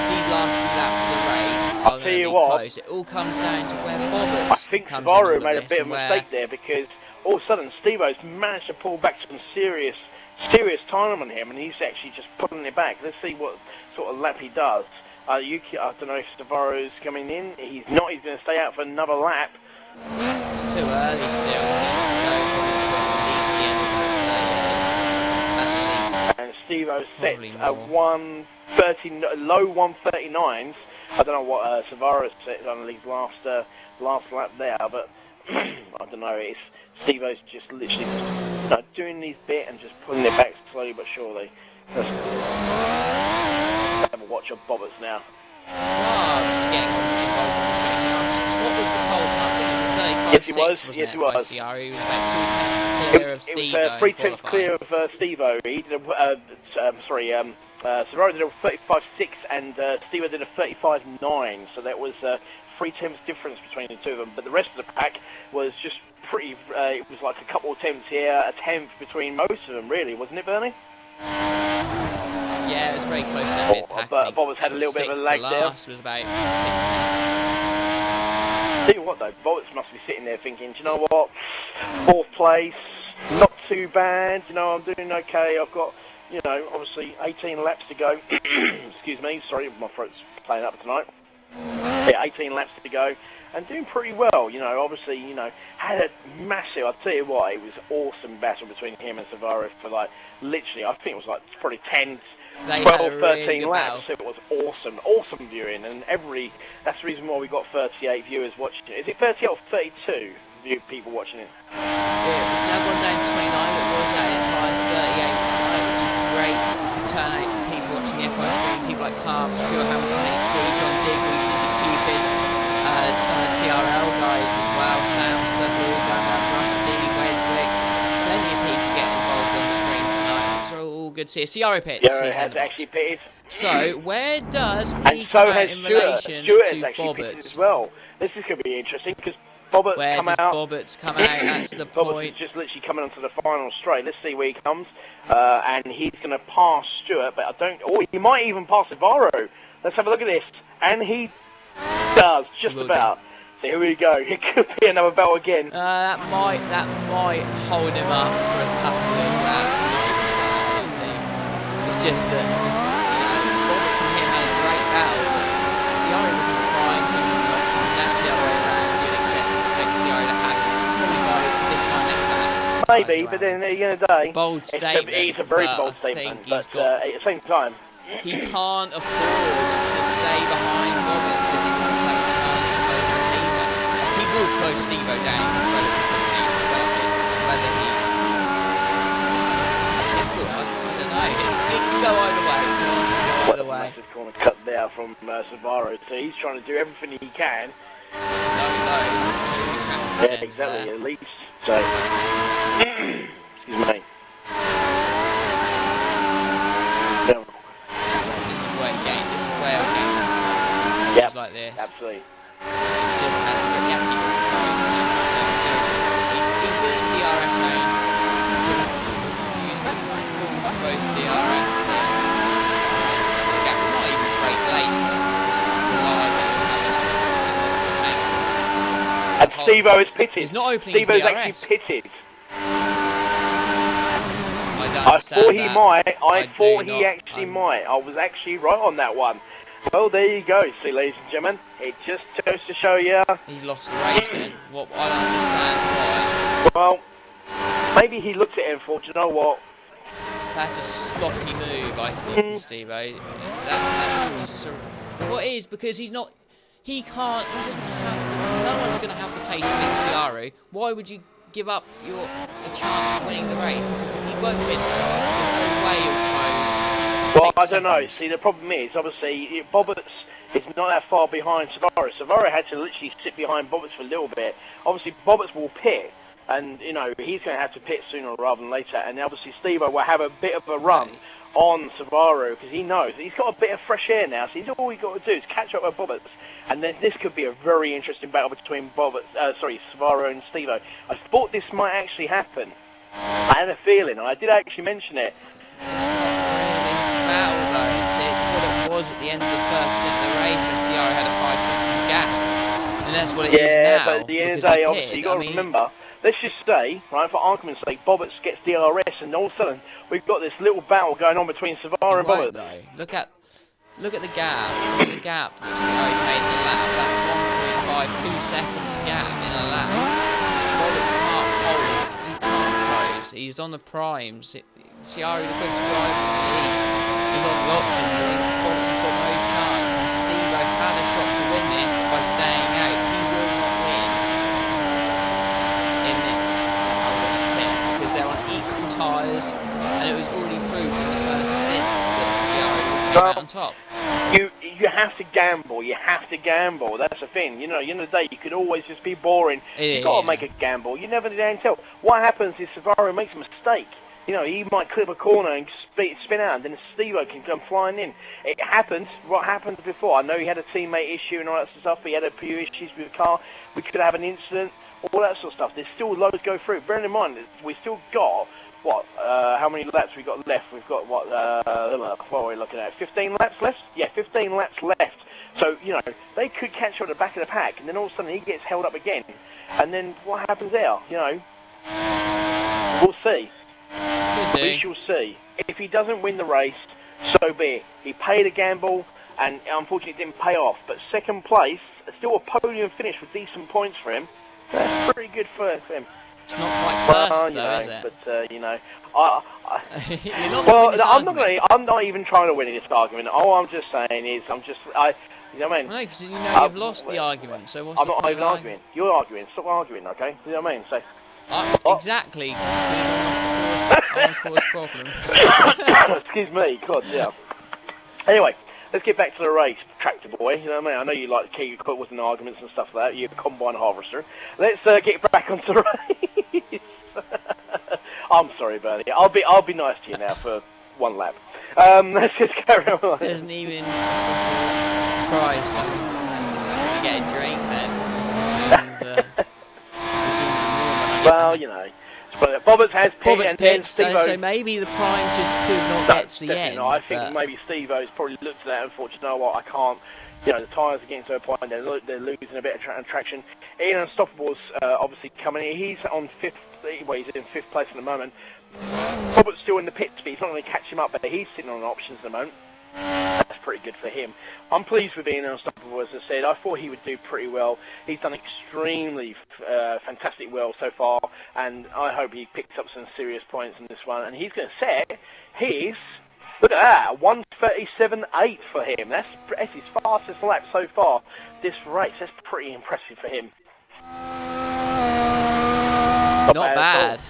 These last few laps of the race are going to be close. It all comes down to where Bobberts I think Subaru made a bit of a mistake there, because all of a sudden Steve-O's managed to pull back some serious time on him, and he's actually just pulling it back. Let's see what sort of lap he does. I don't know if Subaru's coming in. He's not. He's going to stay out for another lap. It's too early still. He needs to go probably until at least the end of that play. And Steve-O's set at low 139s. I don't know what Subaru's set on his last lap there, but I don't know. It's Steve-O's just literally doing his bit and just pulling it back slowly but surely. Let's have a watch of Bobberts now. Just getting involved in the straight now. What was the pole time? I think it was 35.6, Yes, he wasn't was. it, by Sciarri? He was about 2 tenths clear of Steve-O. It was 3 tenths clear of Steve-O. He did Subaru did a 35.6 and Steve-O did a 35.9, so that was 3 tenths difference between the two of them. But the rest of the pack was just pretty, it was like a couple of tenths here, a tenth between most of them, really, wasn't it, Bernie? Yeah, it was very close to that mid-pack. But Bobberts had a little bit of a lag there. Last was about 6 tenths. Tell you what though, Bobberts must be sitting there thinking, do you know what, 4th place, not too bad, you know, I'm doing okay, I've got, you know, obviously 18 laps to go. Excuse me, sorry, my throat's playing up tonight. Yeah, 18 laps to go, and doing pretty well, you know, obviously, you know, had a massive, I'll tell you what, it was awesome battle between him and Subaru for like, literally, I think it was like probably 10, 12, 13 laps. It was awesome viewing, and that's the reason why we got 38 viewers watching it. Is it 38 or 32 people watching it? Yeah, it's now gone down to 29, it was at its highest 38 tonight, which is great turnout for people watching the F1 stream, people like Carp, Stuart Hamilton HD, John Digby, Dizzy Cupid, some of the TRL guys as well, Sam Studley, Rusty, Weswick, plenty of people getting involved on the stream tonight. It's all good to see. Sciarri pits. Yeah, it has actually pitted. So, where does he and come so out has in Stuart. relation Stuart to has actually pitted Bobberts? as well. This is going to be interesting, because Bobberts Where come does out. Bobberts come out? That's the Bobberts point. is just literally coming onto the final straight. Let's see where he comes. And he's going to pass Stuart, but I don't... Oh, he might even pass Subaru. Let's have a look at this. And he does, just about. So here we go. It could be another battle again. That might hold him up for a couple of laps. I think. It's just that, Roberts and him had a great battle, but Sciarri wasn't trying to move the options. Now it's the other way around. You'd expect Sciarri to have probably by this time next lap. Maybe, but then at the end of the day... Bold statement. It's a very bold statement, but at the same time... He can't afford to stay behind Roberts if he wants to have a chance to close Steve-O. He will close Steve-O down incredibly quickly, but it's whether he... I don't know. It can go either way. It can honestly go either way. Massive corner cut there from Subaru, so he's trying to do everything he can. No, it's 2 traffic Yeah, exactly, at least. So... Excuse me. This is where our game is time. Yep, Like this. Absolutely. It just has a really actually good close now. So he's within the DRS range. He's both DRS there. The gap is not even great late. Just rely that he'll have it. And Steve-O is pitted. He's not opening Steve-O's his DRS. actually pitted. I thought he might. I thought he actually might. I was actually right on that one. Well, there you go. See, ladies and gentlemen, it just goes to show you. He's lost the race then. What I don't understand why. Well, maybe he looked at it and thought, you know what? That's a sloppy move, I think, from Steve-O. That was just... What is, because he's not... He can't... He doesn't have... No one's going to have the pace of Ciaru. Why would you give up a chance of winning the race? Because he won't win. There's no way he'll close. Well, I don't know. See, the problem is, obviously, Bobbitt's is not that far behind Savaro. Savaro had to literally sit behind Bobbitt's for a little bit. Obviously, Bobbitt's will pit. And, you know, he's going to have to pit sooner rather than later. And obviously Steve-O will have a bit of a run on Savaro because he knows he's got a bit of fresh air now. So all he's got to do is catch up with Bobbitt. And then this could be a very interesting battle between Savaro and Steve-O. I thought this might actually happen. I had a feeling, and I did actually mention it. It's not really a battle, though. It's what it was at the end of the first stint of the race when Ciaru had a 5-second gap. And that's what it is now. Yeah, but at the end of the day, obviously, you've got to remember... Let's just say, right, for argument's sake, Bobbitt gets DRS, and all of a sudden we've got this little battle going on between Savaro and Bobbitt. Look at the gap. Look at the gap that Ciaru made in a lap. That's 1.52 seconds gap in a lap. Bobbitt can't hold. He can't close. He's on the primes. Ciaru, the quickest driver in the league, is on the options. I think Bobbitt has got no chance. And Steve-O had a shot to win this by staying out. He will not win in this pit because they're on equal tyres, and it was already proved in the first stint that Ciaru came out on top. You have to gamble. You have to gamble. That's the thing. You know, at the end of the day, you could always just be boring. You've got to make a gamble. You never can tell. What happens is Savaro makes a mistake. You know, he might clip a corner and spin out, and then Steve-O can come flying in. It happens. What happened before? I know he had a teammate issue and all that sort of stuff. He had a few issues with the car. We could have an incident. All that sort of stuff. There's still loads to go through. Bearing in mind, we still got, what, how many laps we got left? We've got, what are we looking at? 15 laps left? Yeah, 15 laps left. So, you know, they could catch up at the back of the pack, and then all of a sudden he gets held up again. And then what happens there? You know, we'll see. We shall see. If he doesn't win the race, so be it. He paid a gamble, and unfortunately it didn't pay off. But second place, still a podium finish with decent points for him. That's pretty good for him. It's not quite first, though, is it? But you know, You're not going to win this argument. I'm not even trying to win this argument. All I'm just saying is, you know what I mean? No, because you know you've lost the argument. So what's I'm the not point even of arguing. You're arguing. Stop arguing, okay? You know what I mean? So. Exactly. I cause problems. Excuse me, God, yeah. Anyway, let's get back to the race, Tractor Boy. You know what I mean? I know you like to keep your quibbles and arguments and stuff like that. You're a combine harvester. Let's get back onto the race. I'm sorry, Bernie. I'll be nice to you now for one lap. Let's just carry on. Doesn't even price. Get a drink then. Well, you know, Bobbitt has pit, so maybe the primes just could not get to the end. No, I think maybe Steve-O's probably looked at that and thought, you know what, I can't. You know, the tyres are getting to a point, they're losing a bit of traction. Ian Unstoppable's obviously coming in. He's on fifth. Well, he's in fifth place at the moment. Bobbitt's still in the pits, but he's not going to catch him up. But he's sitting on options at the moment. That's pretty good for him. I'm pleased with Ian Unstoppable, as I said. I thought he would do pretty well. He's done extremely fantastic well so far, and I hope he picks up some serious points in this one. And he's going to set his, look at that, 1:37.8 for him. That's his fastest lap so far this race. That's pretty impressive for him. Not bad.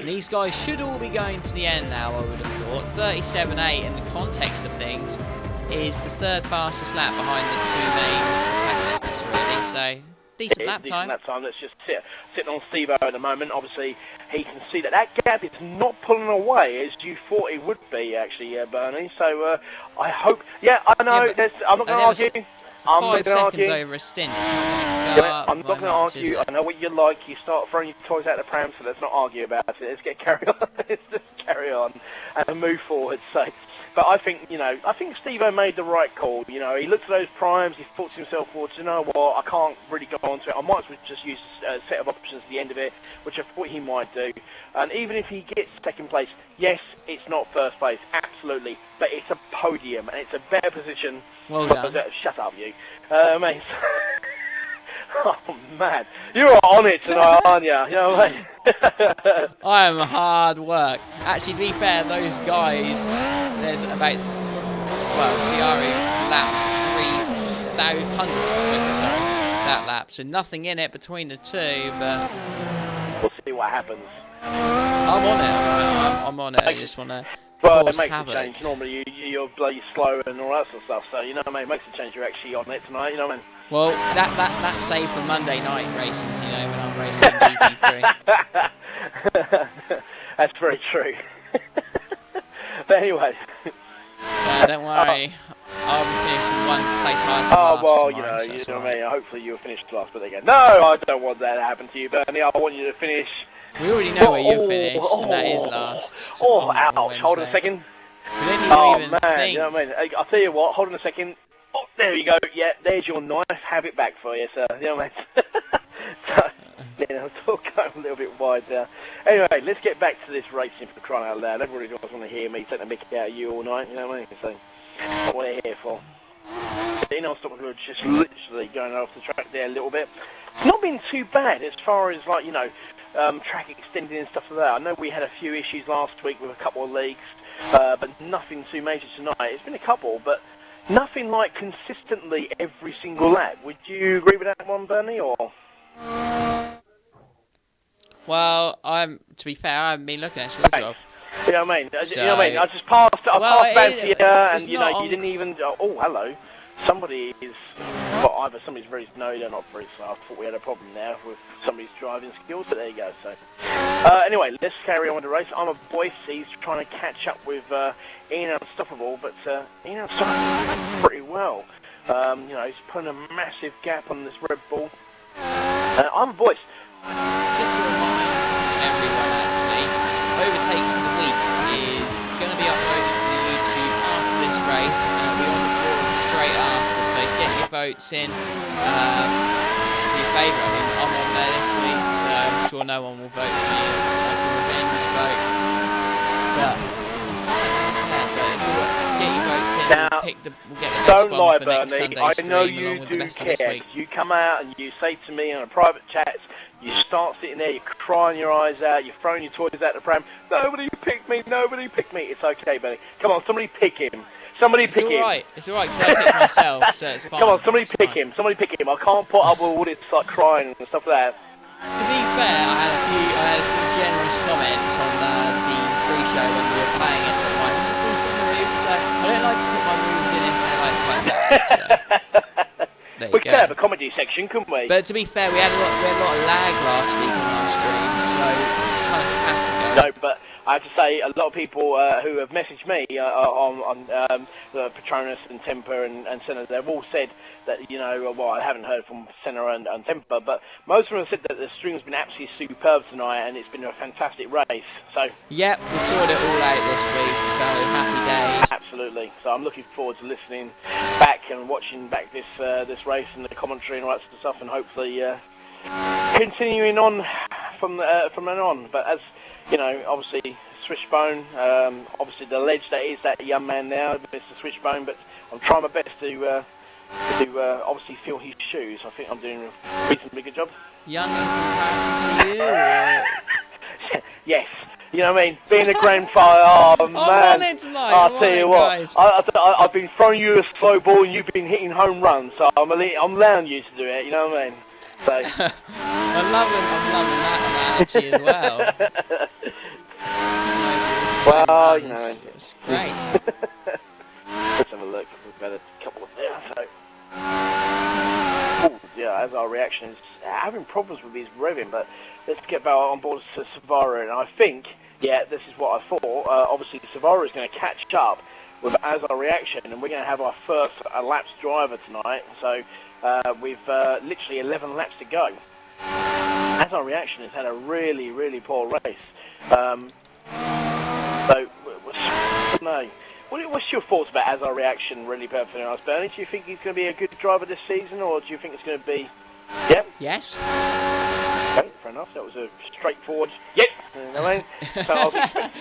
These guys should all be going to the end now, I would have thought. 37.8 in the context of things is the third fastest lap behind the two main protagonists, really. So, decent lap time. Lap time. Let's just sitting on Steve-O at the moment. Obviously, he can see that gap is not pulling away as you thought it would be, actually, Bernie. So, I hope... Yeah, I know. Yeah, I'm not going to argue. I'm not going to argue. Over a stint. It's not up, I'm not going to argue. I know what you like. You start throwing your toys out of the pram, so let's not argue about it. Let's carry on. Let's just carry on and move forward. So, but I think, you know, Steve-O made the right call. You know, he looked at those primes. He thought to himself, well, you know what? I can't really go on to it. I might as well just use a set of options at the end of it, which I thought he might do. And even if he gets second place, yes, it's not first place, absolutely, but it's a podium and it's a better position. Well done. Shut up, you. Mate. Oh man, you are on it tonight, aren't you? You know what I mean? I am hard work. Actually, to be fair, those guys, there's about, well, Ciari lap 3,000, sorry, that lap. So nothing in it between the two, but we'll see what happens. I'm on it. I'm on it. I just want to well, cause it makes havoc. a change. Normally you're bloody slow and all that sort of stuff. So you know what I mean. It makes a change. You're actually on it tonight. You know what I mean. Well, that's safe for Monday night races. You know, when I'm racing in GP3. That's very true. But anyway. Don't worry. I'll be finishing one place higher than Oh, last well, tomorrow, you so know what right. I mean. Hopefully you'll finish last, but again, no, I don't want that to happen to you, Bernie. I want you to finish. We already know where you finished, and that is last. Ouch! Hold on a second. We don't need to even man, think. you know what I mean. I'll tell you what. Hold on a second. Oh, there you go. Yeah, there's your nice. Have it back for you, sir. You know what I mean. Yeah, I'm still going a little bit wide there. Anyway, let's get back to this racing for crying out loud. Everybody does want to hear me take the mickey out of you all night. You know what I mean? So, that's what they're here for. You know, we're just literally going off the track there a little bit. It's not been too bad as far as, like, you know, track extending and stuff like that. I know we had a few issues last week with a couple of leaks, but nothing too major tonight. It's been a couple, but nothing like consistently every single lap. Would you agree with that one, Bernie, or? Well, to be fair, I haven't been looking at your job. You know what I mean? So, you know what I mean? I just passed Fancy, and you know, you didn't even. Oh, hello. Somebody is. Well, either somebody's very snowed or not very slow. I thought we had a problem there with somebody's driving skills, but there you go. So, anyway, let's carry on with the race. I'm a voice. He's trying to catch up with Ian Unstoppable, but Ian Unstoppable pretty well. You know, he's putting a massive gap on this Red Bull. I'm a voice. Just to remind everyone, actually, Overtakes of the Week is going to be uploaded to the YouTube after this race, and it'll be on the forum straight after, so get your votes in. Do your favourite. I mean, I'm on there this week, so I'm sure no one will vote for me as like a revenge vote. But it's not like that, but it's all get your votes in. Now, we'll get the best one for next Bernie. Sunday stream, I know you along with the do best of this care. week. You come out and you say to me on a private chat, you start sitting there, you're crying your eyes out, you're throwing your toys out the pram. Nobody picked me, nobody picked me. It's okay, Benny. Come on, somebody pick him. Somebody pick him. It's alright, because I picked myself, so it's fine. Come on, somebody pick him. Somebody pick him. I can't put up with all this like crying and stuff like that. To be fair, I had a few generous comments on the pre-show when we were playing it that might do some moves, so I don't like to put my moves in if they're like quite bad, so. We could have a comedy section, couldn't we? But to be fair, we had a lot of lag last week on our stream, so kind of had to go. No, but I have to say, a lot of people who have messaged me on Patronus and Temper and Senna, they've all said that, you know, well, I haven't heard from Senna and Temper, but most of them have said that the stream's been absolutely superb tonight and it's been a fantastic race. So yep, we sorted it all out this week, so happy days. Absolutely. So I'm looking forward to listening back and watching back this race and the commentary and all that sort of stuff, and hopefully continuing on from then on. But as you know, obviously Switchbone, obviously the ledge that is that young man now, Mr. Switchbone. But I'm trying my best to obviously fill his shoes. I think I'm doing a reasonably good job. Young in comparison to you, or? Yes. You know what I mean? Being a grandfather, oh man! I'm on it tonight. I'll tell you what. I've been throwing you a slow ball and you've been hitting home runs, so I'm allowing you to do it. You know what I mean? So. I'm loving that analogy as well. Well, you know, it's great. Let's have a look. We've got a couple of there. So. Ooh, yeah, as our reaction is having problems with his revving, but let's get back on board to Savara, and I think, yeah, this is what I thought. Obviously, Savara is going to catch up with as our reaction, and we're going to have our first laps driver tonight. So we've literally 11 laps to go. As our reaction has had a really, really poor race. So, no. What's your thoughts about as our reaction really perfectly honest, Bernie? Do you think he's going to be a good driver this season, or do you think it's going to be... Yep? Yes. Okay, fair enough. That was a straightforward... Yep! So I was expecting...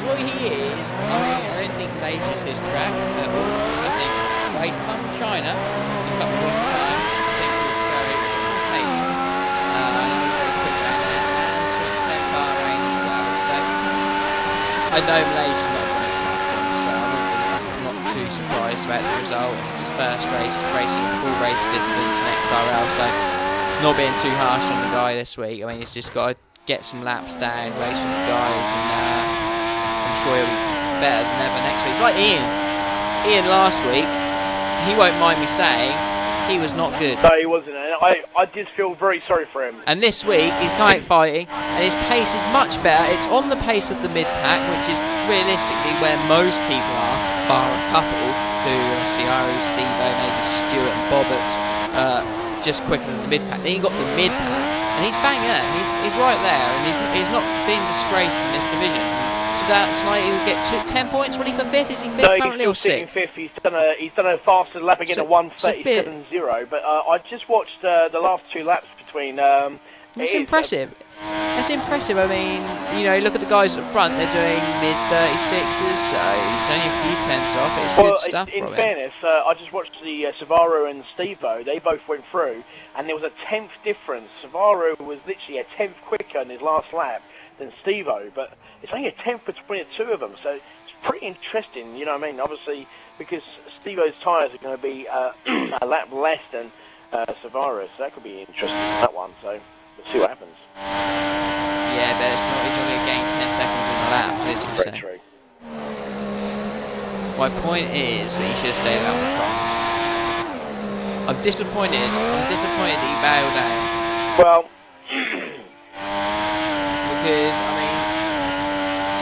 What he is, I don't think Malaysia's his track at all. I think right from China in a couple of weeks' time, I think he'll show I know Malaysia's not a very tough one, so I'm not too surprised about the result. It's his first race, racing full race distance in XRL, so not being too harsh on the guy this week. I mean, he's just got to get some laps down, race with the guys, and I'm sure he'll be better than ever next week. It's like Ian. Ian last week, he won't mind me saying, he was not good. No, he wasn't. And I did feel very sorry for him. And this week, he's come out fighting, and his pace is much better. It's on the pace of the mid-pack, which is realistically where most people are, bar a couple, who are Ciaro, Stevo, maybe Stewart and Bobbitt, just quicker than the mid-pack. Then you got the mid-pack, and he's banging there. He's right there, and he's not being disgraced in this division. So tonight he'll get 10 points. Will he for 5th? Is he 5th currently or 6th? 5th. He's done a faster lap again at 1:37.0. But I just watched the last 2 laps between. That's impressive. That's impressive. I mean, you know, look at the guys at the front. They're doing mid 36s, so it's only a few tenths off. It's good stuff. In fairness, I just watched the Savaro and Stevo. They both went through, and there was a 10th difference. Savaro was literally a 10th quicker in his last lap than Stevo, but it's only a 10th between the two of them, so it's pretty interesting, you know what I mean? Obviously, because Stevo's tyres are going to be a lap less than Savara's, so that could be interesting, that one, so we'll see what happens. Yeah, but it's not, he's only gained 10 seconds in the lap, is he? Very true. My point is that he should have stayed out on the front. I'm disappointed that he bailed out. Well, because, I mean,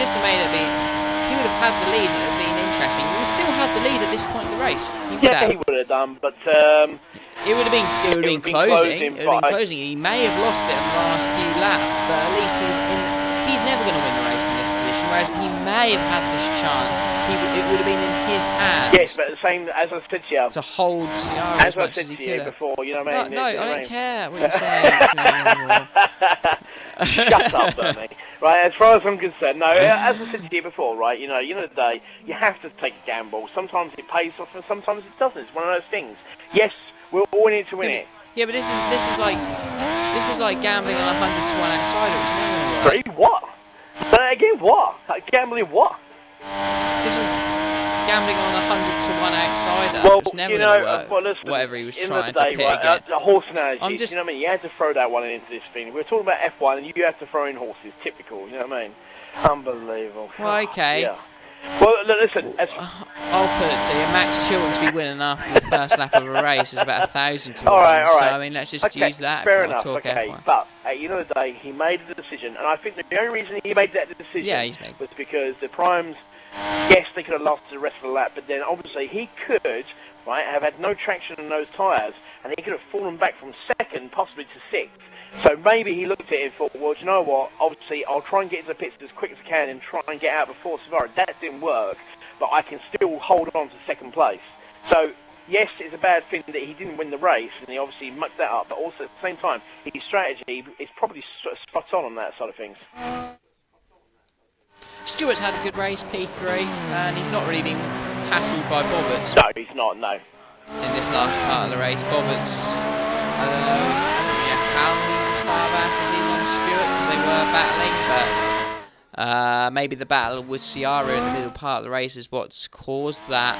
just to make it be, he would have had the lead, it would have been interesting. He would still have the lead at this point in the race. He would have done, but it would have been closing. He may have lost it in the last few laps, but at least he's never going to win the race in this position, whereas he may have had this chance. It would have been in his hands. Yes, but the same as I said to you. To hold Ciaro as much as he could have. Before, you know what I mean? No, I don't care what you're saying to me anymore. Shut up, Bernie. Right, as far as I'm concerned, no, as I said to you before, right, you know, at the end of the day, you have to take a gamble. Sometimes it pays off and sometimes it doesn't. It's one of those things. Yes, we're all in it to win it. Yeah, but this is like gambling on 100 to 1 outsider, which never going to work. Sorry, what? Again, what? Gambling what? This was gambling on 100 to 1 outsider. Well, it's never going to work. Well, listen, whatever he was trying to pick again. The horse analogy, you know what I mean? You had to throw that one into this thing. We're talking about F1 and you have to throw in horses. Typical, you know what I mean? Unbelievable. Well, okay. Yeah. Well, listen. I'll put it to you. Max Chilton to be winning after the first lap of a race is about 1,000 to 1. All right. So, I mean, let's just use that. Fair enough. Talk F1. But at the end of the day, he made a decision. And I think the only reason he made that decision was because the primes, yes, they could have lost the rest of the lap, but then obviously he could, right, have had no traction on those tyres, and he could have fallen back from 2nd, possibly to 6th. So maybe he looked at it and thought, well, do you know what, obviously I'll try and get into the pits as quick as I can and try and get out before Savaro. That didn't work, but I can still hold on to 2nd place. So, yes, it's a bad thing that he didn't win the race, and he obviously mucked that up, but also at the same time, his strategy is probably sort of spot on that side of things. Stewart's had a good race, P3, and he's not really been hassled by Bobbitt. No, he's not, no. In this last part of the race, Bobbitt's, I don't know how he's as far back as he's on Stewart, because they were battling, but maybe the battle with Ciaro in the middle part of the race is what's caused that.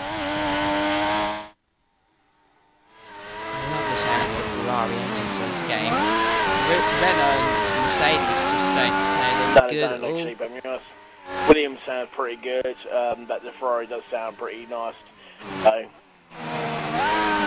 I love the sound of the Ferrari engines in this game. Renault and Mercedes just don't sound good at all. But Williams sounds pretty good, but the Ferrari does sound pretty nice. So.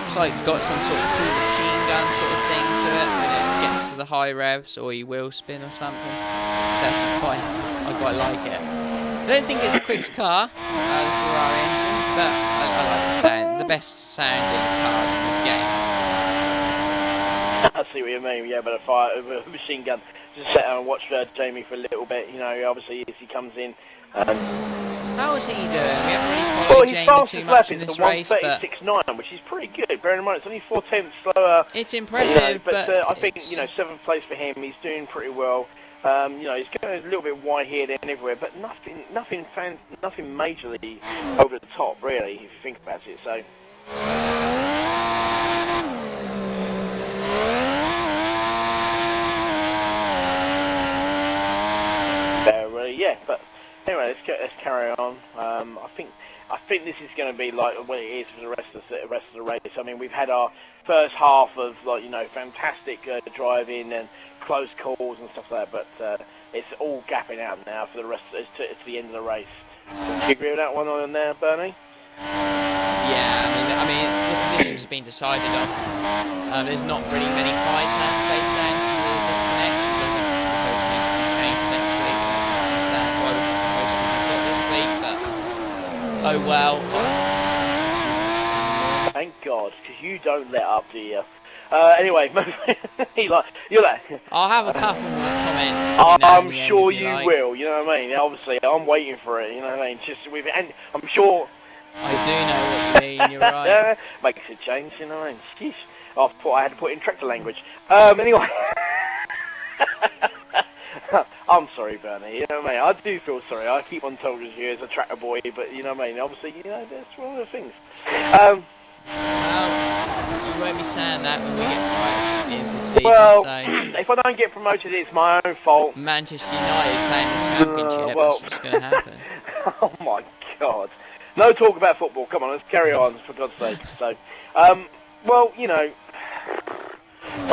It's like got some sort of cool machine gun sort of thing to it when it gets to the high revs, or you wheel spin or something. It's actually I quite like it. I don't think it's the quickest car, the Ferrari engines, but I like the sound, the best sounding cars in this game. I see what you mean, yeah, but a machine gun. Just sit down and watch Jamie for a little bit, you know, obviously as he comes in. How is he doing? We haven't really followed Jamie too much in this race, but 1:36.9, which is pretty good. Bearing in mind it's only 4 tenths slower. It's impressive, but I think 7th place for him. He's doing pretty well. He's going a little bit wide here and everywhere, but nothing majorly over the top, really, if you think about it. So. Yeah, but Anyway, let's carry on. I think this is going to be like what it is for the rest of the race. I mean, we've had our first half of fantastic driving and close calls and stuff like that, but it's all gapping out now for the rest. It's to the end of the race. Do you agree with that one on there, Bernie? Yeah, I mean, the positions have been decided on. There's not really many fights out space down to the disconnections. I think the host needs to be changed next week. I don't understand why the host we've got this week, but oh well. Thank God, because you don't let up, do you? Anyway, you're like. I'll have a couple more comments. I'm sure you will. You know what I mean? Obviously, I'm waiting for it. You know what I mean? And I'm sure. I do know what you mean. You're right. Makes a change. You know what I mean? Sheesh. I thought I had to put in tractor language. Anyway. I'm sorry, Bernie. You know what I mean? I do feel sorry. I keep on talking to you as a tractor boy, but you know what I mean? Obviously, that's one of the things. Well, you won't be saying that when we get promoted in the season. Well, so if I don't get promoted, it's my own fault. Manchester United playing the Championship. That's what's going to happen. Oh my God! No talk about football. Come on, let's carry on, for God's sake. So, well, let's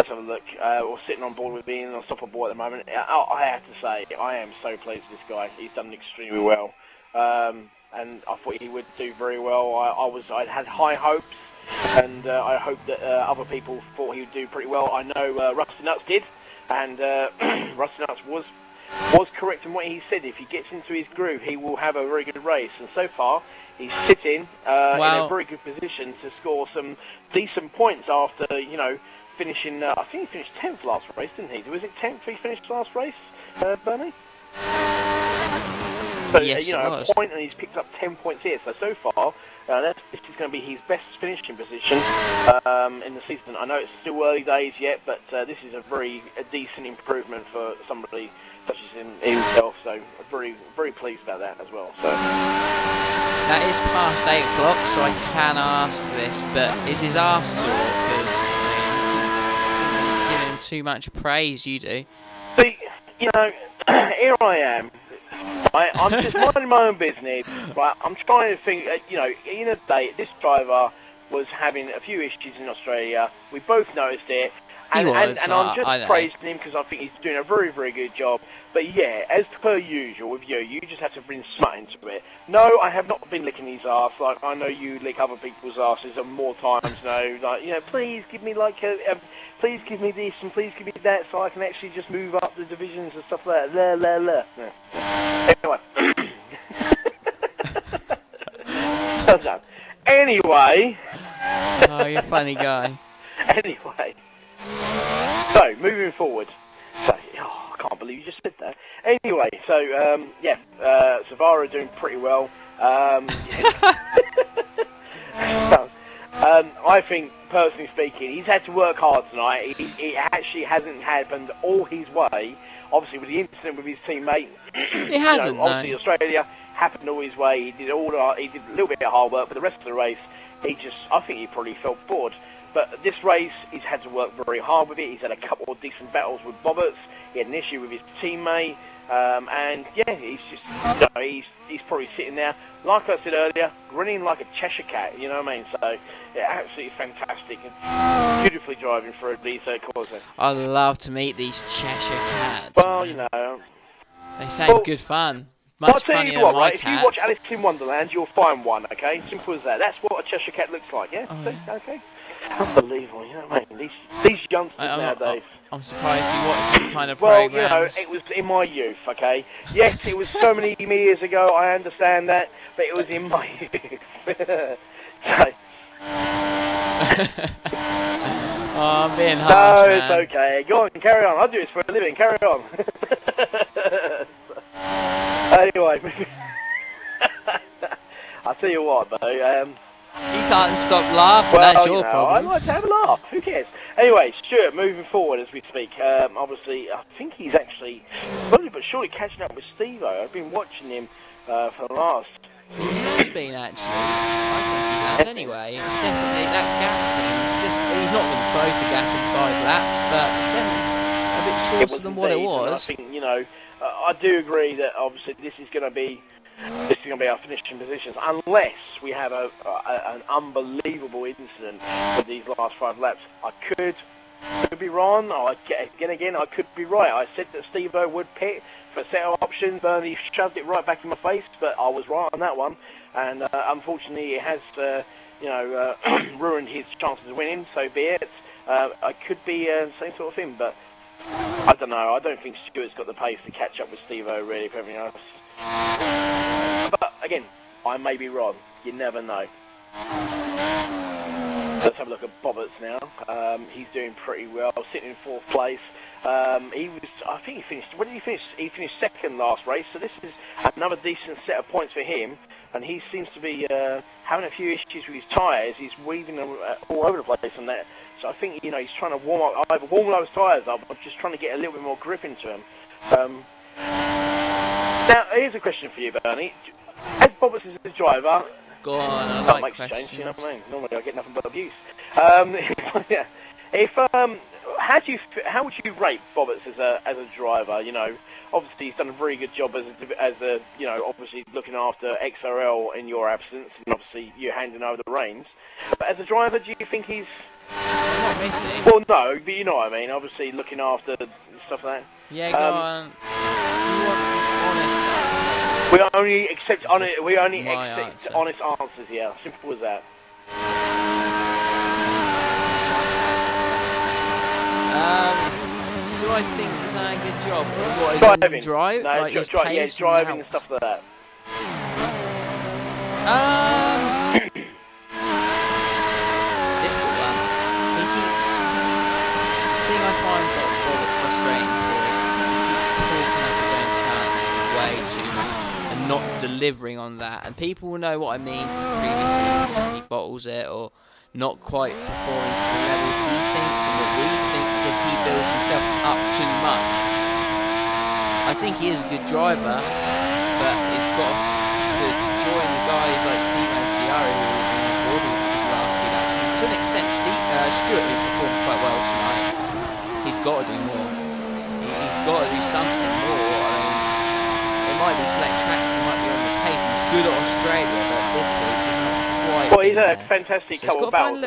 have a look. We're sitting on board with being an unstoppable at the moment. I have to say, I am so pleased with this guy. He's done extremely well, and I thought he would do very well. I had high hopes, and I hoped that other people thought he would do pretty well. I know Rusty Nuts did, and Rusty Nuts was correct in what he said. If he gets into his groove, he will have a very good race. And so far, he's sitting in a very good position to score some decent points after, finishing. I think he finished 10th last race, didn't he? Was it 10th he finished last race, Bernie? So, yes, it was. A point, and he's picked up 10 points here. So far, this is going to be his best finishing position in the season. I know it's still early days yet, but this is a decent improvement for somebody such as himself. So I'm very, very pleased about that as well. So that is past 8 o'clock, so I can ask this, but is his arse sore? Because you're giving him too much praise, you do. See, here I am. I'm just minding my own business. Right, I'm trying to think. In a day, this driver was having a few issues in Australia. We both noticed it, and I'm just praising him because I think he's doing a very, very good job. But yeah, as per usual with you just have to bring smut into it. No, I have not been licking his ass. Like, I know you lick other people's asses more times. No, like, please give me please give me this and please give me that so I can actually just move up the divisions and stuff like that. Anyway. Oh, you're a funny guy. Anyway. So, moving forward. So, I can't believe you just said that. Anyway, so, Savara doing pretty well. I think, personally speaking, he's had to work hard tonight. It actually hasn't happened all his way. Obviously, with the incident with his teammate, it hasn't. Obviously, Australia happened all his way. He did a little bit of hard work, but the rest of the race, I think he probably felt bored. But this race, he's had to work very hard with it. He's had a couple of decent battles with Boberts. He had an issue with his teammate. And yeah, he's just, he's probably sitting there, like I said earlier, grinning like a Cheshire cat, you know what I mean? So, yeah, absolutely fantastic and beautifully driving for these courses. I love to meet these Cheshire cats. Well, they sound good fun. Much funnier than my cats. If you watch Alice in Wonderland, you'll find one, okay? Simple as that. That's what a Cheshire cat looks like, yeah? Oh, see? Okay. Unbelievable, you know what I mean? These youngsters nowadays. I'm surprised you watch some kind of programs. Well, it was in my youth, okay? Yes, it was so many years ago, I understand that, but it was in my youth. Oh, I'm being harsh, man. No, it's okay. Go on, carry on. I'll do this for a living. Carry on. Anyway, I'll tell you what, though. You can't stop laughing, that's your problem. I like to have a laugh, who cares? Anyway, Stuart, moving forward as we speak, obviously, I think he's actually, slowly but surely catching up with Steve-O. I've been watching him for the last... He has been, actually. I think he has anyway. It's definitely, that gap seems just, he's not going to close the gap in 5 laps, but it's definitely a bit shorter than what it was. I think, I do agree that obviously this is going to be our finishing positions, unless we have an unbelievable incident with these last 5 laps. I could be wrong. Again, I could be right. I said that Steve-O would pit for a set of options. Bernie shoved it right back in my face, but I was right on that one. And unfortunately, it has, ruined his chances of winning. So be it. I could be the same sort of thing, but I don't know. I don't think Stewart's got the pace to catch up with Steve-O, really, for everything else. But again, I may be wrong. You never know. Let's have a look at Bobberts now. He's doing pretty well, sitting in 4th place. I think he finished. When did he finish? He finished 2nd last race. So this is another decent set of points for him. And he seems to be having a few issues with his tyres. He's weaving them all over the place on that. So I think he's trying to warm those tyres up, or just trying to get a little bit more grip into them. Now, here's a question for you, Bernie. As Bobberts is the driver, go on, I like questions. Change, you know what I mean? Normally I get nothing but abuse. Yeah. How would you rate Bobberts as a driver? Obviously he's done a very good job as a obviously looking after XRL in your absence, and obviously you're handing over the reins. But as a driver, do you think he's not missing? Well, no, but you know what I mean. Obviously looking after stuff like that. Yeah, go on. Do you want honest answers? We only accept honest answers here. Simple as that. Do I think he's done a good job? What is driving? Drive? No, like his driving and stuff like that. Difficult one. He keeps. The thing I find Bobberts frustrating for is he keeps talking up his own chance way too much and not delivering on that. And people will know what I mean from previous seasons when he bottles it or not quite performing to the level he thinks and what we think, because he builds himself up too much. I think he is a good driver, but he's got to join the guys like Steve and Ciara who have been on board with his last few laps. And to an extent, Stewart, who's performed quite well tonight, he's got to do more. He's got to do something more. I mean, it might be select tracks, he might be on the pace. He's good at Australia, but this week he's not quite. Well, he's had a fantastic couple of battles.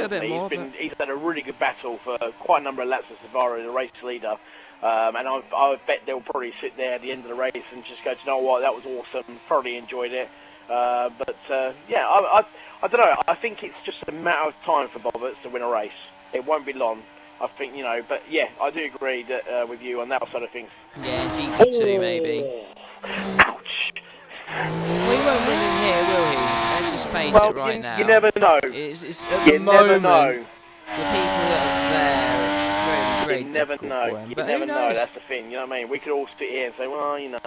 He's had a really good battle for quite a number of laps as Savara, the race leader. And I bet they'll probably sit there at the end of the race and just go, you know what, that was awesome, thoroughly enjoyed it. Yeah, I don't know. I think it's just a matter of time for Bobberts to win a race. It won't be long, I think, but yeah, I do agree that with you on that side of things. Yeah, GP2 maybe. Ouch! Well, he won't win in here, will he? Let's just face it right now. You never know. It's at the moment, never know. The people that are there, it's very You never know. You never know. That's the thing. You know what I mean? We could all sit here and say, well, he ain't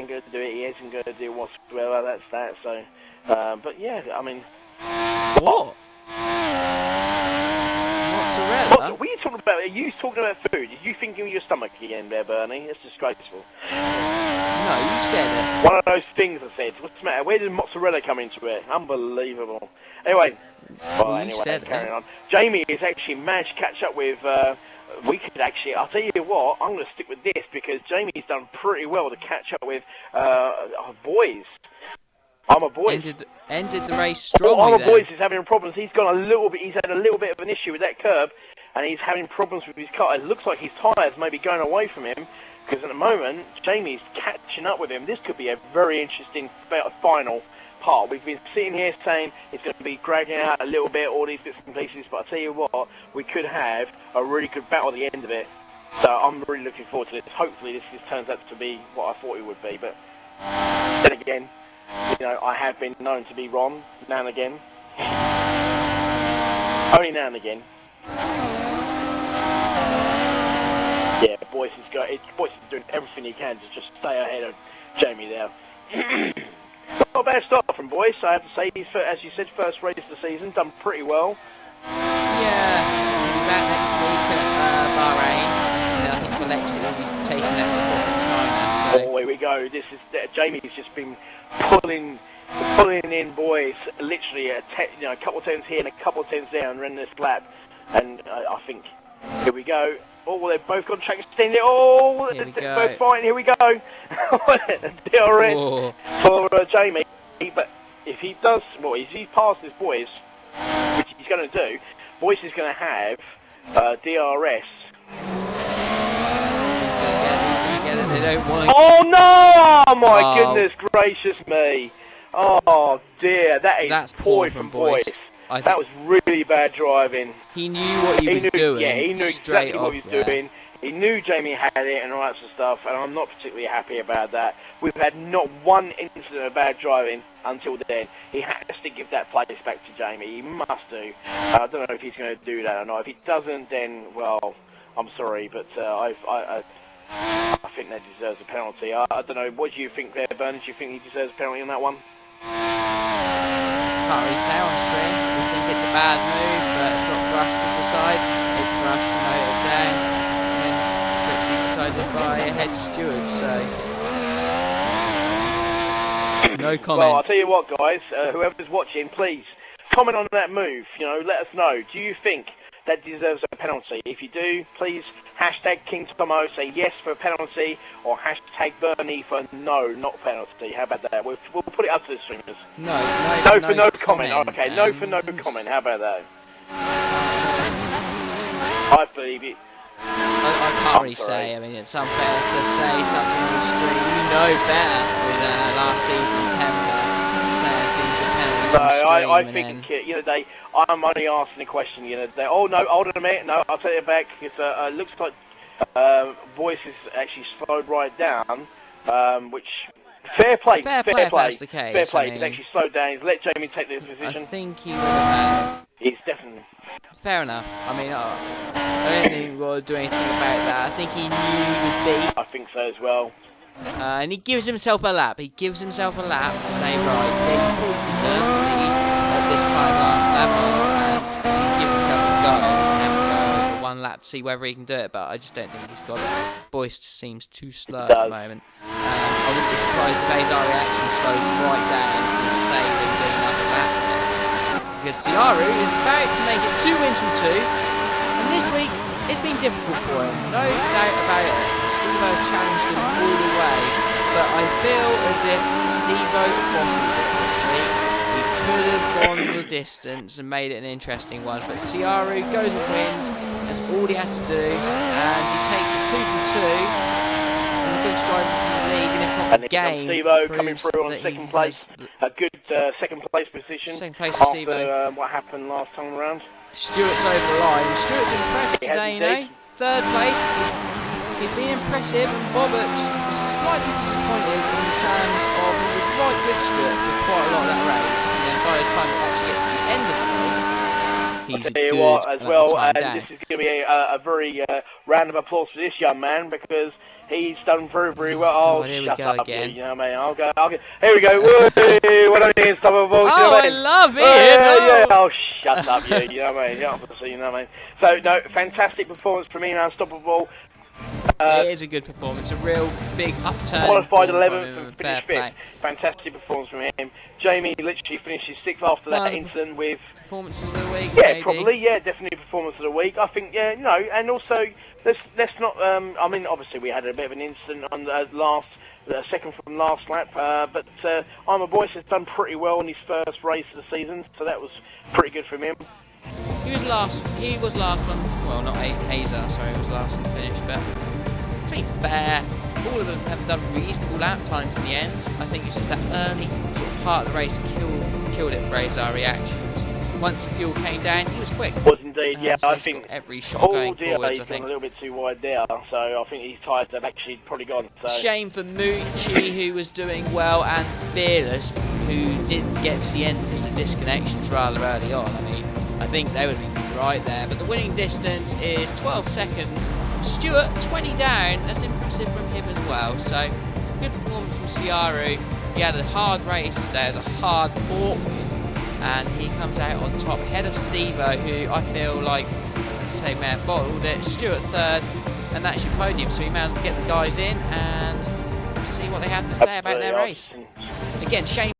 going to do it. He isn't going to do whatsoever. That's that. So, but yeah, I mean. What? Mozzarella? What are you talking about? Are you talking about food? Are you thinking of your stomach again there, Bernie? That's disgraceful. No, you said it. One of those things I said. What's the matter? Where did mozzarella come into it? Unbelievable. Anyway. Carrying on. Jamie is actually managed to catch up with. We could actually. I'll tell you what. I'm going to stick with this because Jamie's done pretty well to catch up with our boys. Armour Boys ended the race strongly. Armour Boys is having problems. He's got a little bit. He's had a little bit of an issue with that curb, and he's having problems with his car. It looks like his tyres may be going away from him because at the moment Jamie's catching up with him. This could be a very interesting final part. We've been sitting here saying it's going to be dragging out a little bit, all these bits and pieces, but I tell you what, we could have a really good battle at the end of it. So I'm really looking forward to this. Hopefully this turns out to be what I thought it would be, but then again, I have been known to be wrong now and again. Only now and again. Yeah, Boyce is doing everything he can to just stay ahead of Jamie there. Not a bad start from Boyce, I have to say. He's, as you said, first race of the season, done pretty well. Yeah, he'll be back next week at Bahrain. And I think Alexis will be taking that spot in China. So. Oh, here we go. Jamie's just been pulling in Boyce literally a couple of turns here and a couple of turns there and running this lap. And I think, here we go. Oh, they've both got track extended. Oh, Here we they're go. both fighting. Here we go. DRS Whoa. for Jamie. But if he does, well, if he passes Boyce, which he's going to do, Boyce is going to have DRS. They don't want to... Oh no! Oh my goodness gracious me! Oh dear, that's poor from Boyce. That was really bad driving. He knew what he was doing. Yeah, he knew exactly what he was doing. He knew Jamie had it and all that sort of stuff, and I'm not particularly happy about that. We've had not one incident of bad driving until then. He has to give that place back to Jamie. He must do. I don't know if he's going to do that or not. If he doesn't, then, well, I'm sorry, but I think that deserves a penalty. I don't know. What do you think there, Bernard? Do you think he deserves a penalty on that one? Can't really say on stream. We think it's a bad move, but it's not for us to decide. It's for us to note it down and quickly decided by a head steward. So no comment. Well, I'll tell you what, guys. Whoever's watching, please comment on that move. You know, let us know. Do you think that deserves a penalty? If you do, please hashtag King Tomo, say yes for a penalty, or hashtag Bernie for no, not penalty. How about that? We'll put it up to the streamers. No for no comment. Okay, no for no comment. How about that? I believe it. I can't really say. I mean, it's unfair to say something on the stream. You know better with last season's temper saying things are penalties on stream. I think you know I'm only asking a question. You know, oh no, hold on a minute. No, I'll take it back. It looks like Boyce is actually slowed right down, which fair play. Fair play if that's the case. Fair play. I mean, He's actually slowed down. He's let Jamie take this position. I think he would have. He's definitely. Fair enough. I mean, I don't think we'll do anything about that. I think he knew he would beat. I think so as well. And he gives himself a lap. He gives himself a lap to say, right, yeah, you probably deserve the lead at this time last level, and give himself a go. Have a go for one lap to see whether he can do it. But I just don't think he's got it. Boyce seems too slow at the moment. I wouldn't be surprised if Azar reaction slows right down to save him doing another lap. Because Ciaru is about to make it 2 wins from 2, and this week it's been difficult for him, no doubt about it. Steve-O's challenged him all the way, but I feel as if Steve-O bottled it this week. He could have gone the distance and made it an interesting one, but Ciaru goes and wins. That's all he had to do, and he takes it 2 from 2. And the biggest driver from the league, and if not the game, Steve-O coming through on second place. A good second place position. Second place for Steve-O. After what happened last time around. Stewart's over the line. Stewart's impressed today, you know. Third place. He's been impressive. Robert is slightly disappointed in terms of he was right with Stewart for quite a lot of that race. And then by the time it actually gets to the end of the race, he's a good as well. And this is going to be a very round of applause for this young man because he's done very, very well. Oh, here we shut go up, again. You know what I mean? I'll go. Here we go. What are you, unstoppable? Oh, I love it. Yeah. Oh, shut up, you. You know what I mean? Obviously, you know what I mean? So, no, fantastic performance from Ian Unstoppable. It is a good performance, a real big upturn. Qualified 11th and finished 5th. Play. Fantastic performance from him. Jamie literally finishes 6th after that incident with... Performances of the week, yeah, maybe. Probably, yeah, definitely performance of the week. I think, yeah, no, and also, let's not, I mean, obviously we had a bit of an incident on the second from last lap, but Armour Boyce has done pretty well in his first race of the season, so that was pretty good from him. He was last one, well, not Azar, sorry, he was last and finished, but to be fair, all of them have done reasonable lap times in the end. I think it's just that early sort of part of the race killed it for Azar reactions. Once the fuel came down, he was quick. Was indeed, yeah. So I think every shot going forwards. I think a little bit too wide there, so I think his tyres have actually probably gone. So. Shame for Mucci, who was doing well, and Fearless, who didn't get to the end because of disconnections rather early on. I mean, I think they would have been right there. But the winning distance is 12 seconds. Stewart 20 down. That's impressive from him as well. So good performance from Ciaru. He had a hard race today. It was a hard fought win. And he comes out on top, ahead of Steve-O, who I feel like, as I say, may have bottled it. Stewart third, and that's your podium, so we may as well get the guys in and see what they have to say about their race. Again, shame.